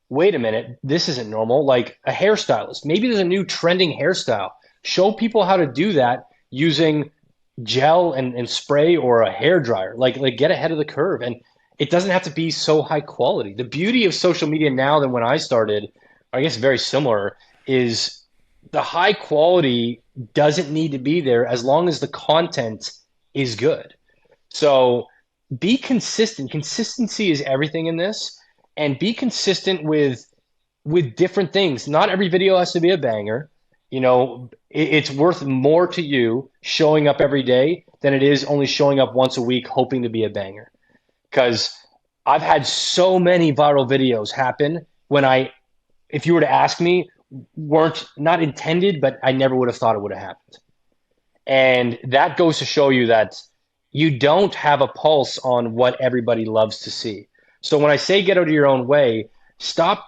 wait a minute, this isn't normal. Like a hairstylist, maybe there's a new trending hairstyle. Show people how to do that using gel and spray or a hair dryer. Like get ahead of the curve. And it doesn't have to be so high quality. The beauty of social media now than when I started, I guess very similar, is the high quality doesn't need to be there as long as the content is good. So be consistent. Consistency is everything in this, and be consistent with different things. Not every video has to be a banger. You know, it's worth more to you showing up every day than it is only showing up once a week hoping to be a banger. Because I've had so many viral videos happen when if you were to ask me, weren't not intended, but I never would have thought it would have happened. And that goes to show you that you don't have a pulse on what everybody loves to see. So when I say get out of your own way, stop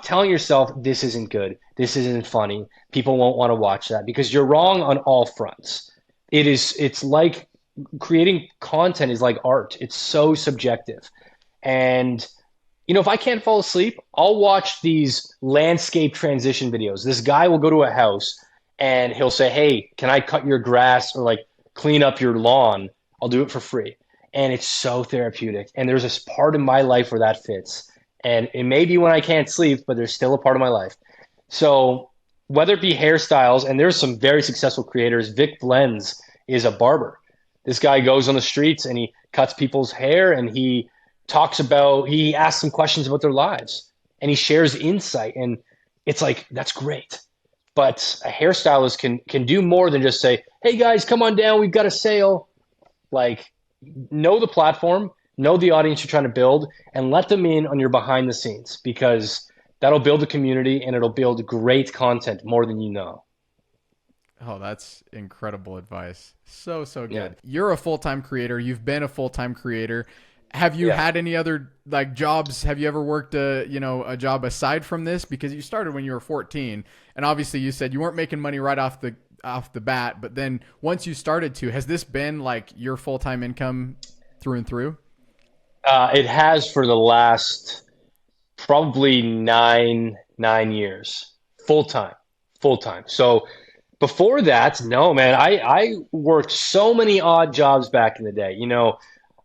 telling yourself this isn't good, this isn't funny, people won't want to watch that, because you're wrong on all fronts. It's like creating content is like art. It's so subjective. And you know, if I can't fall asleep, I'll watch these landscape transition videos. This guy will go to a house and he'll say, "Hey, can I cut your grass or like clean up your lawn? I'll do it for free." And it's so therapeutic. And there's this part in my life where that fits. And it may be when I can't sleep, but there's still a part of my life. So whether it be hairstyles, and there's some very successful creators. Vic Blends is a barber. This guy goes on the streets and he cuts people's hair and he asks them questions about their lives and he shares insight. And it's like, that's great. But a hairstylist can do more than just say, "Hey guys, come on down, we've got a sale." Like, know the platform, know the audience you're trying to build, and let them in on your behind the scenes, because that'll build a community and it'll build great content more than you know. Oh, that's incredible advice. So good. Yeah. You're a full-time creator. You've been a full-time creator. Have you Yeah. had any other like jobs? Have you ever worked a job aside from this? Because you started when you were 14, and obviously you said you weren't making money right off the bat. But then once you started to, has this been like your full time income through and through? It has for the last probably nine years, full time, full time. So before that, no, man, I worked so many odd jobs back in the day.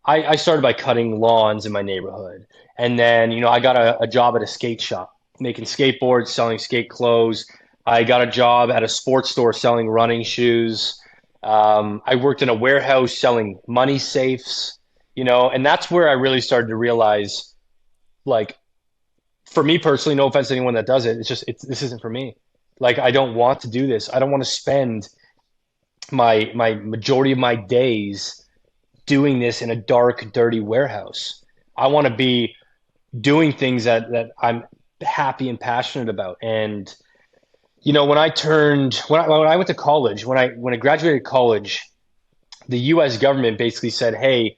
I started by cutting lawns in my neighborhood. And then, I got a job at a skate shop, making skateboards, selling skate clothes. I got a job at a sports store selling running shoes. I worked in a warehouse selling money safes, and that's where I really started to realize, like, for me personally, no offense to anyone that does it, this isn't for me. Like, I don't want to do this. I don't want to spend my majority of my days doing this in a dark, dirty warehouse. I want to be doing things that I'm happy and passionate about. And when I went to college, when I graduated college, the U.S. government basically said, "Hey,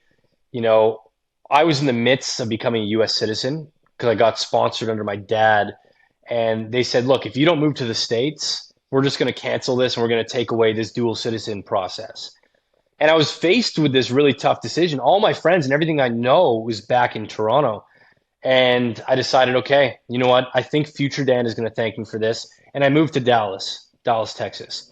you know, I was in the midst of becoming a U.S. citizen because I got sponsored under my dad, and they said, look, if you don't move to the States, we're just going to cancel this and we're going to take away this dual citizen process." And I was faced with this really tough decision. All my friends and everything I know was back in Toronto. And I decided, okay, you know what? I think future Dan is going to thank me for this. And I moved to Dallas, Texas.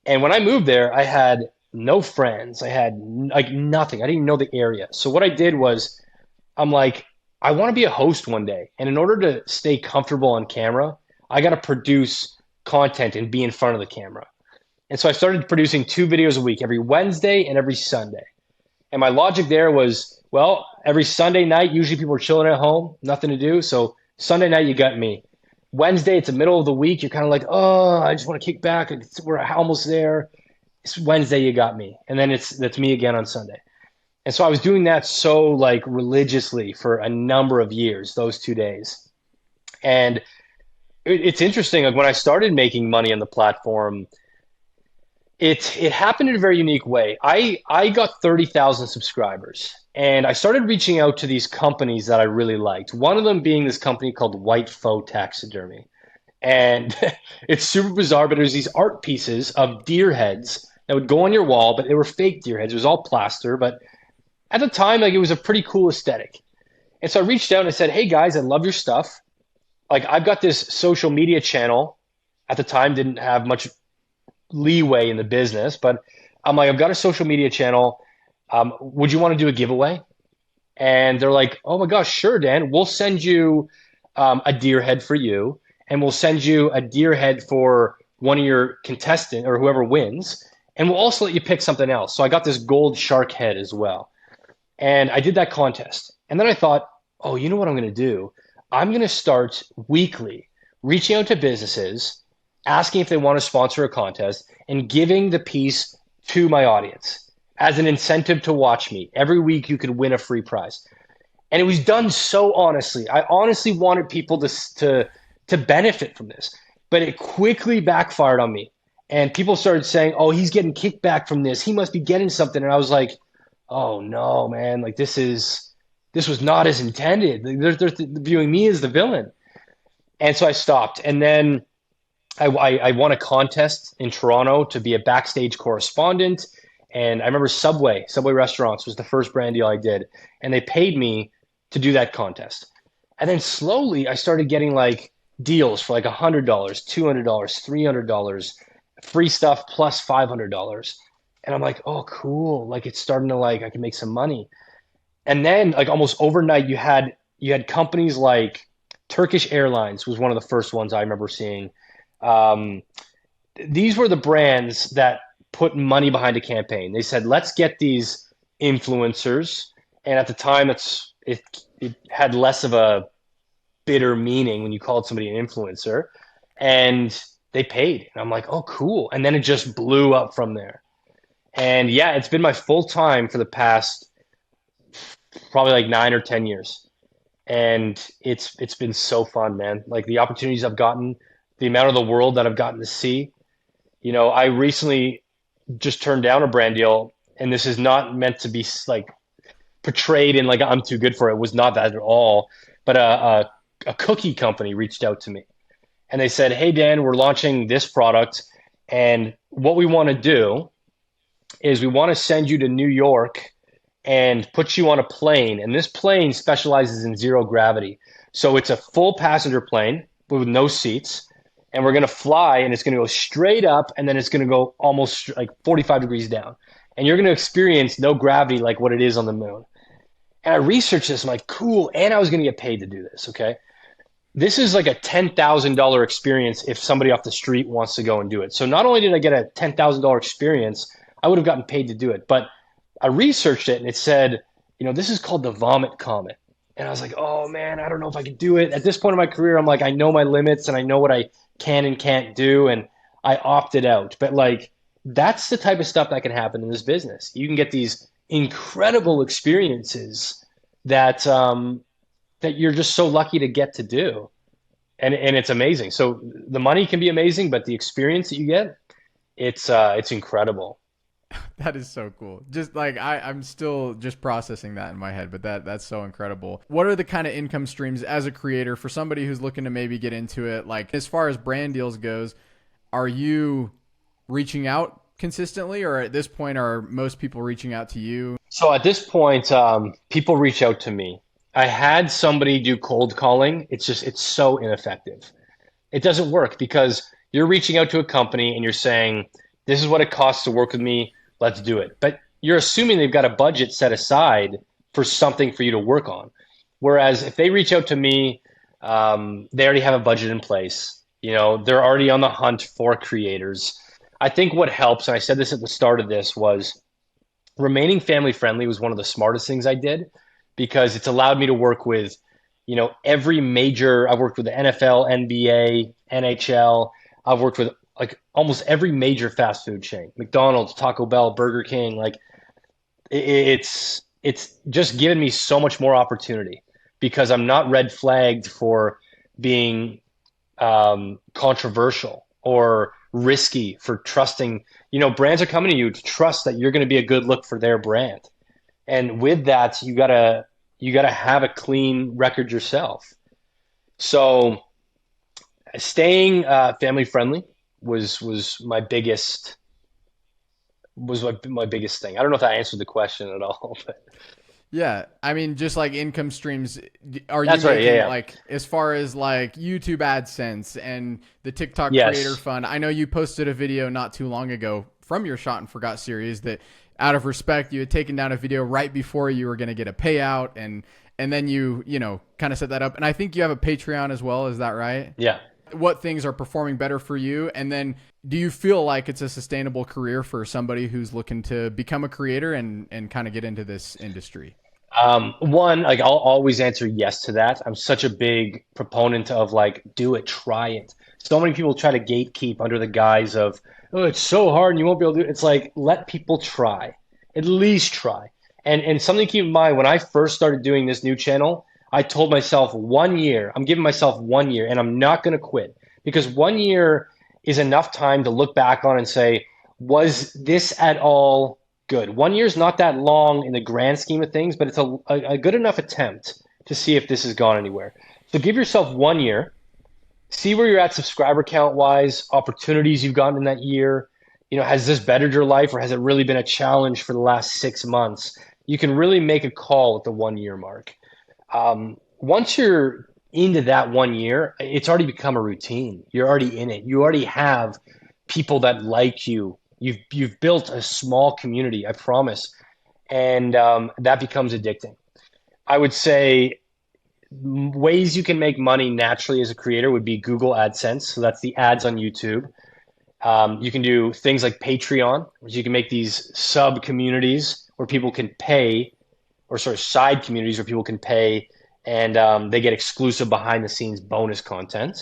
And when I moved there, I had no friends. I had like nothing. I didn't even know the area. So what I did was, I'm like, I want to be a host one day. And in order to stay comfortable on camera, I got to produce content and be in front of the camera. And so I started producing 2 videos a week, every Wednesday and every Sunday. And my logic there was, well, every Sunday night, usually people are chilling at home, nothing to do. So Sunday night, you got me. Wednesday, it's the middle of the week. You're kind of like, oh, I just want to kick back. We're almost there. It's Wednesday, you got me. And then that's me again on Sunday. And so I was doing that so like religiously for a number of years, those 2 days. And it's interesting. Like when I started making money on the platform, it happened in a very unique way. I got 30,000 subscribers and I started reaching out to these companies that I really liked. One of them being this company called White Faux Taxidermy. And it's super bizarre, but there's these art pieces of deer heads that would go on your wall, but they were fake deer heads. It was all plaster, but at the time, like it was a pretty cool aesthetic. And so I reached out and I said, "Hey guys, I love your stuff. Like I've got this social media channel." At the time, didn't have much leeway in the business, but I'm like, "I've got a social media channel. Would you want to do a giveaway?" And they're like, "Oh my gosh, sure, Dan. We'll send you a deer head for you, and we'll send you a deer head for one of your contestant or whoever wins, and we'll also let you pick something else." So I got this gold shark head as well. And I did that contest. And then I thought, oh, you know what I'm going to do? I'm going to start weekly reaching out to businesses, asking if they want to sponsor a contest, and giving the piece to my audience as an incentive to watch me. Every week you could win a free prize. And it was done so honestly. I honestly wanted people to benefit from this. But it quickly backfired on me. And people started saying, oh, he's getting kickback from this. He must be getting something. And I was like, oh no, man, like this was not as intended. They're viewing me as the villain. And so I stopped. And then I won a contest in Toronto to be a backstage correspondent. And I remember Subway Restaurants was the first brand deal I did. And they paid me to do that contest. And then slowly I started getting like deals for like $100, $200, $300, free stuff plus $500. And I'm like, oh, cool. Like it's starting to like I can make some money. And then like almost overnight, you had companies like Turkish Airlines was one of the first ones I remember seeing. Um, these were the brands that put money behind a campaign. They said, let's get these influencers. And at the time, it had less of a bitter meaning when you called somebody an influencer. And they paid. And I'm like, oh, cool. And then it just blew up from there. And yeah, it's been my full time for the past probably like 9 or 10 years. And it's been so fun, man. Like the opportunities I've gotten, the amount of the world that I've gotten to see. I recently just turned down a brand deal, and this is not meant to be like portrayed in like I'm too good for it was not that at all. But a cookie company reached out to me and they said, "Hey Dan, we're launching this product, and what we want to do is we want to send you to New York and put you on a plane. And this plane specializes in zero gravity. So it's a full passenger plane with no seats. And we're going to fly and it's going to go straight up and then it's going to go almost like 45 degrees down. And you're going to experience no gravity like what it is on the moon." And I researched this. I'm like, cool. And I was going to get paid to do this. Okay. This is like a $10,000 experience if somebody off the street wants to go and do it. So not only did I get a $10,000 experience, I would have gotten paid to do it. But I researched it and it said, this is called the vomit comet. And I was like, oh man, I don't know if I can do it. At this point in my career, I'm like, I know my limits and I know what I can and can't do. And I opted out. But like, that's the type of stuff that can happen in this business. You can get these incredible experiences that that you're just so lucky to get to do. And it's amazing. So the money can be amazing, but the experience that you get, it's incredible. That is so cool. Just like I'm still just processing that in my head, but that's so incredible. What are the kind of income streams as a creator for somebody who's looking to maybe get into it? Like as far as brand deals goes, are you reaching out consistently, or at this point are most people reaching out to you? So at this point, people reach out to me. I had somebody do cold calling. It's so ineffective. It doesn't work because you're reaching out to a company and you're saying, this is what it costs to work with me. Let's do it. But you're assuming they've got a budget set aside for something for you to work on. Whereas if they reach out to me, they already have a budget in place. They're already on the hunt for creators. I think what helps, and I said this at the start of this, was remaining family friendly was one of the smartest things I did because it's allowed me to work with, every major. I've worked with the NFL, NBA, NHL. I've worked with like almost every major fast food chain, McDonald's, Taco Bell, Burger King. Like it's just given me so much more opportunity because I'm not red flagged for being controversial or risky for trusting. Brands are coming to you to trust that you're going to be a good look for their brand, and with that, you gotta have a clean record yourself. So staying family friendly was my biggest thing. I don't know if that answered the question at all, but Yeah, I mean, just like income streams, are you that's right. Yeah, making yeah. like as far as like YouTube AdSense and the TikTok Creator Yes. Fund? I know you posted a video not too long ago from your Shot and Forgot series that, out of respect, you had taken down a video right before you were going to get a payout, and then you kind of set that up. And I think you have a Patreon as well. Is that right? Yeah. What things are performing better for you? And then do you feel like it's a sustainable career for somebody who's looking to become a creator and kind of get into this industry? One, like I'll always answer yes to that. I'm such a big proponent of like, do it, try it. So many people try to gatekeep under the guise of, oh, it's so hard and you won't be able to do it. It's like, let people try, at least try. And something to keep in mind, when I first started doing this new channel, I told myself 1 year, I'm giving myself 1 year and I'm not going to quit because 1 year is enough time to look back on and say, was this at all good? 1 year is not that long in the grand scheme of things, but it's a good enough attempt to see if this has gone anywhere. So give yourself 1 year, see where you're at subscriber count wise, opportunities you've gotten in that year. Has this bettered your life or has it really been a challenge for the last 6 months? You can really make a call at the 1 year mark. Once you're into that 1 year, it's already become a routine. You're already in it. You already have people that like you. You've built a small community, I promise, and that becomes addicting. I would say ways you can make money naturally as a creator would be Google AdSense. So that's the ads on YouTube. You can do things like Patreon, which you can make these sub communities where people can pay, or sort of side communities where people can pay and they get exclusive behind the scenes bonus content.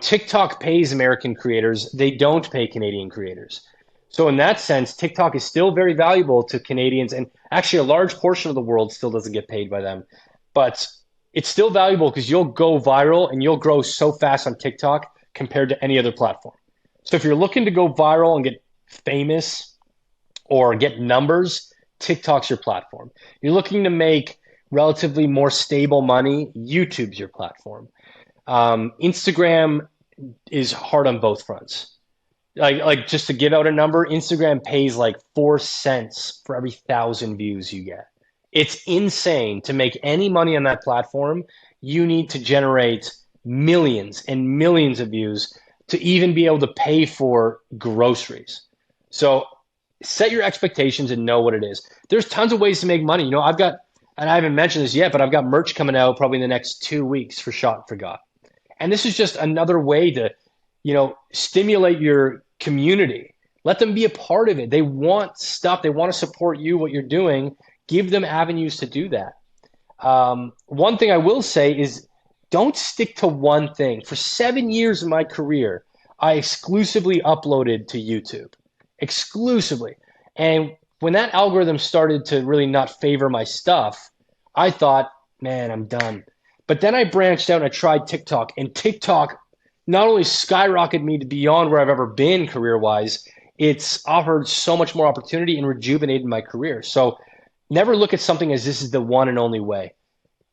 TikTok pays American creators, they don't pay Canadian creators. So in that sense, TikTok is still very valuable to Canadians, and actually a large portion of the world still doesn't get paid by them. But it's still valuable because you'll go viral and you'll grow so fast on TikTok compared to any other platform. So if you're looking to go viral and get famous or get numbers, TikTok's your platform. You're looking to make relatively more stable money, YouTube's your platform. Instagram is hard on both fronts. Like just to give out a number, Instagram pays like 4 cents for every 1,000 views you get. It's insane. To make any money on that platform, you need to generate millions and millions of views to even be able to pay for groceries. So set your expectations and know what it is. There's tons of ways to make money. I've got, and I haven't mentioned this yet, but I've got merch coming out probably in the next 2 weeks for Shot and Forgot. And this is just another way to, stimulate your community. Let them be a part of it. They want stuff. They want to support you, what you're doing. Give them avenues to do that. One thing I will say is don't stick to one thing. For 7 years of my career, I exclusively uploaded to YouTube. Exclusively. And when that algorithm started to really not favor my stuff, I thought, man, I'm done. But then I branched out and I tried TikTok, and TikTok not only skyrocketed me to beyond where I've ever been career-wise, it's offered so much more opportunity and rejuvenated my career. So never look at something as this is the one and only way.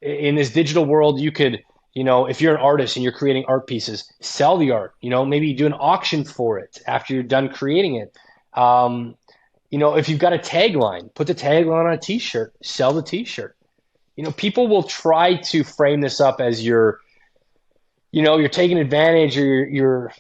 In this digital world, you could, if you're an artist and you're creating art pieces, sell the art. Maybe do an auction for it after you're done creating it. If you've got a tagline, put the tagline on a t-shirt, sell the t-shirt. People will try to frame this up as you're taking advantage, or you're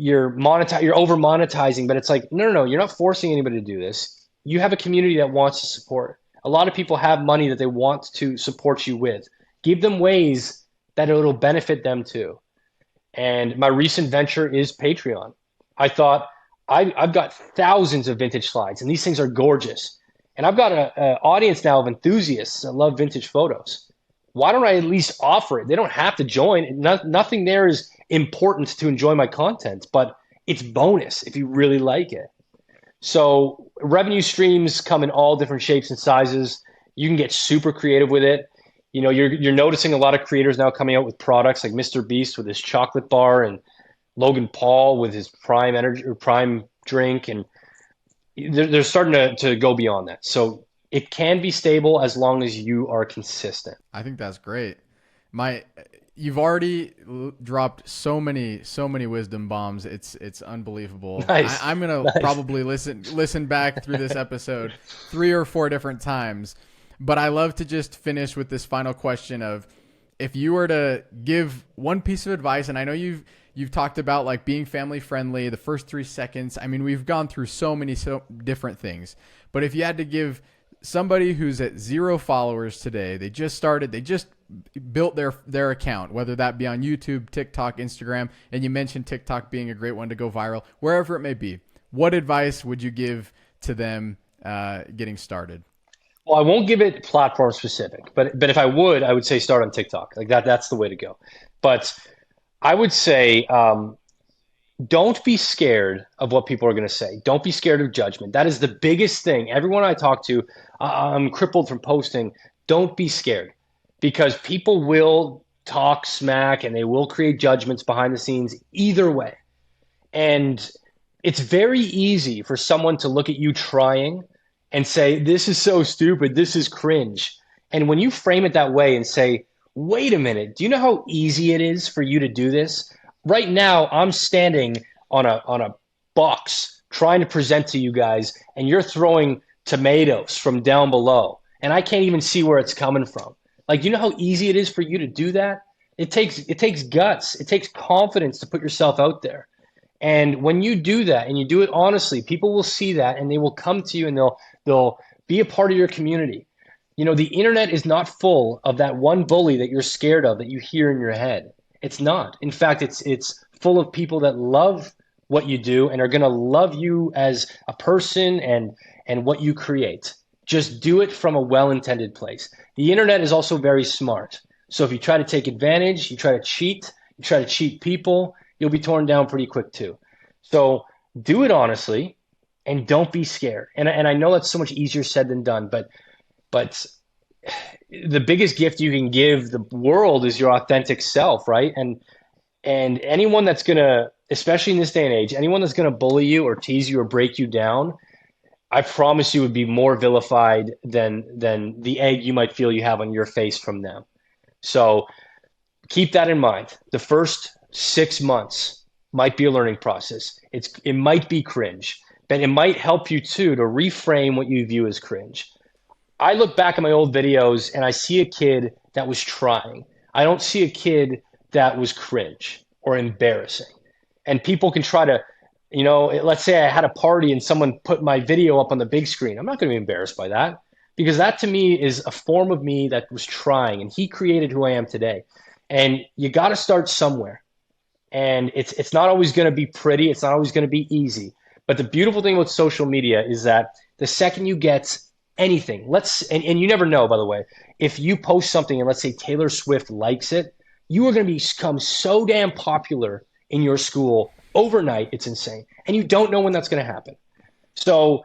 over monetizing, but it's like, no, you're not forcing anybody to do this. You have a community that wants to support. A lot of people have money that they want to support you with. Give them ways that it'll benefit them too. And my recent venture is Patreon. I thought I've got thousands of vintage slides, and these things are gorgeous. And I've got an audience now of enthusiasts that love vintage photos. Why don't I at least offer it? They don't have to join. Nothing there is important to enjoy my content, but it's bonus if you really like it. So revenue streams come in all different shapes and sizes. You can get super creative with it. You're noticing a lot of creators now coming out with products like Mr. Beast with his chocolate bar, and Logan Paul with his Prime Energy or Prime drink, and they're starting to go beyond that. So it can be stable as long as you are consistent. I think that's great. You've already dropped so many wisdom bombs. It's unbelievable. Nice. I'm gonna probably listen back through this episode 3 or 4 different times. But I love to just finish with this final question of, if you were to give one piece of advice, and I know you've talked about like being family friendly, the first 3 seconds. I mean, we've gone through so different things. But if you had to give somebody who's at 0 followers today, they just built their account, whether that be on YouTube, TikTok, Instagram, and you mentioned TikTok being a great one to go viral, wherever it may be, what advice would you give to them getting started? Well, I won't give it platform specific, but if I would say start on TikTok. Like that's the way to go. But I would say don't be scared of what people are going to say. Don't be scared of judgment. That is the biggest thing. Everyone I talk to, I'm crippled from posting. Don't be scared, because people will talk smack and they will create judgments behind the scenes either way. And it's very easy for someone to look at you trying and say, this is so stupid, this is cringe. And when you frame it that way and say, wait a minute, do you know how easy it is for you to do this? Right now, I'm standing on a box trying to present to you guys, and you're throwing tomatoes from down below, and I can't even see where it's coming from. Like, you know how easy it is for you to do that? It takes guts. It takes confidence to put yourself out there. And when you do that and you do it honestly, people will see that and they will come to you and they'll be a part of your community. The internet is not full of that one bully that you're scared of that you hear in your head. It's not. In fact, it's full of people that love what you do and are going to love you as a person and what you create. Just do it from a well-intended place. The internet is also very smart. So if you try to take advantage, you try to cheat people, you'll be torn down pretty quick too. So do it honestly and don't be scared. And I know that's so much easier said than done, but the biggest gift you can give the world is your authentic self, right? And anyone that's going to, especially in this day and age, anyone that's going to bully you or tease you or break you down, I promise you would be more vilified than the egg you might feel you have on your face from them. So keep that in mind. The first 6 months might be a learning process. It might be cringe, but it might help you too to reframe what you view as cringe. I look back at my old videos and I see a kid that was trying. I don't see a kid that was cringe or embarrassing. And people can try to, let's say I had a party and someone put my video up on the big screen. I'm not going to be embarrassed by that because that to me is a form of me that was trying, and he created who I am today. And you got to start somewhere. And it's not always going to be pretty. It's not always going to be easy. But the beautiful thing with social media is that the second you get anything, and you never know, by the way, if you post something and let's say Taylor Swift likes it, you are going to become so damn popular in your school overnight. It's insane. And you don't know when that's going to happen. So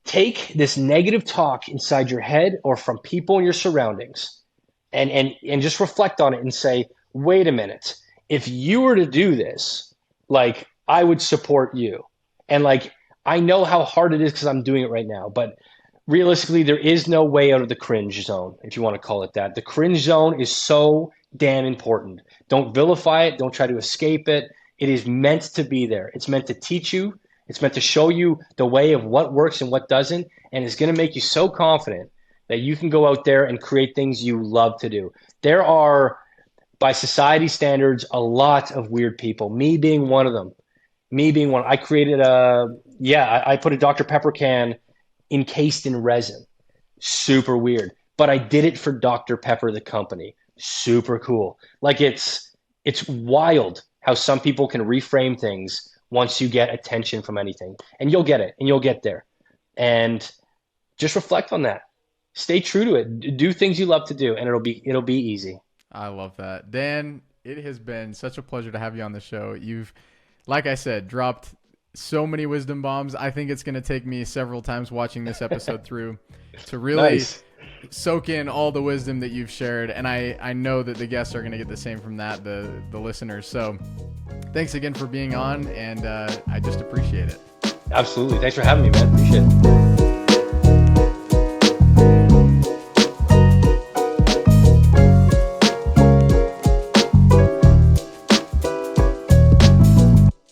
take this negative talk inside your head or from people in your surroundings and just reflect on it and say, wait a minute, if you were to do this, like I would support you. And like I know how hard it is because I'm doing it right now, but realistically, there is no way out of the cringe zone, if you want to call it that. The cringe zone is so damn important. Don't vilify it. Don't try to escape it. It is meant to be there. It's meant to teach you. It's meant to show you the way of what works and what doesn't. And it's going to make you so confident that you can go out there and create things you love to do. There are, by society standards, a lot of weird people, me being one of them. I created I put a Dr. Pepper can encased in resin. Super weird. But I did it for Dr. Pepper, the company. Super cool. Like it's wild how some people can reframe things once you get attention from anything. And you'll get it and you'll get there. And just reflect on that. Stay true to it. Do things you love to do and it'll be easy. I love that. Dan, it has been such a pleasure to have you on the show. You've, like I said, dropped so many wisdom bombs. I think it's going to take me several times watching this episode through to really soak in all the wisdom that you've shared. And I know that the guests are going to get the same from that, the listeners. So thanks again for being on, and I just appreciate it. Absolutely. Thanks for having me, man. Appreciate it.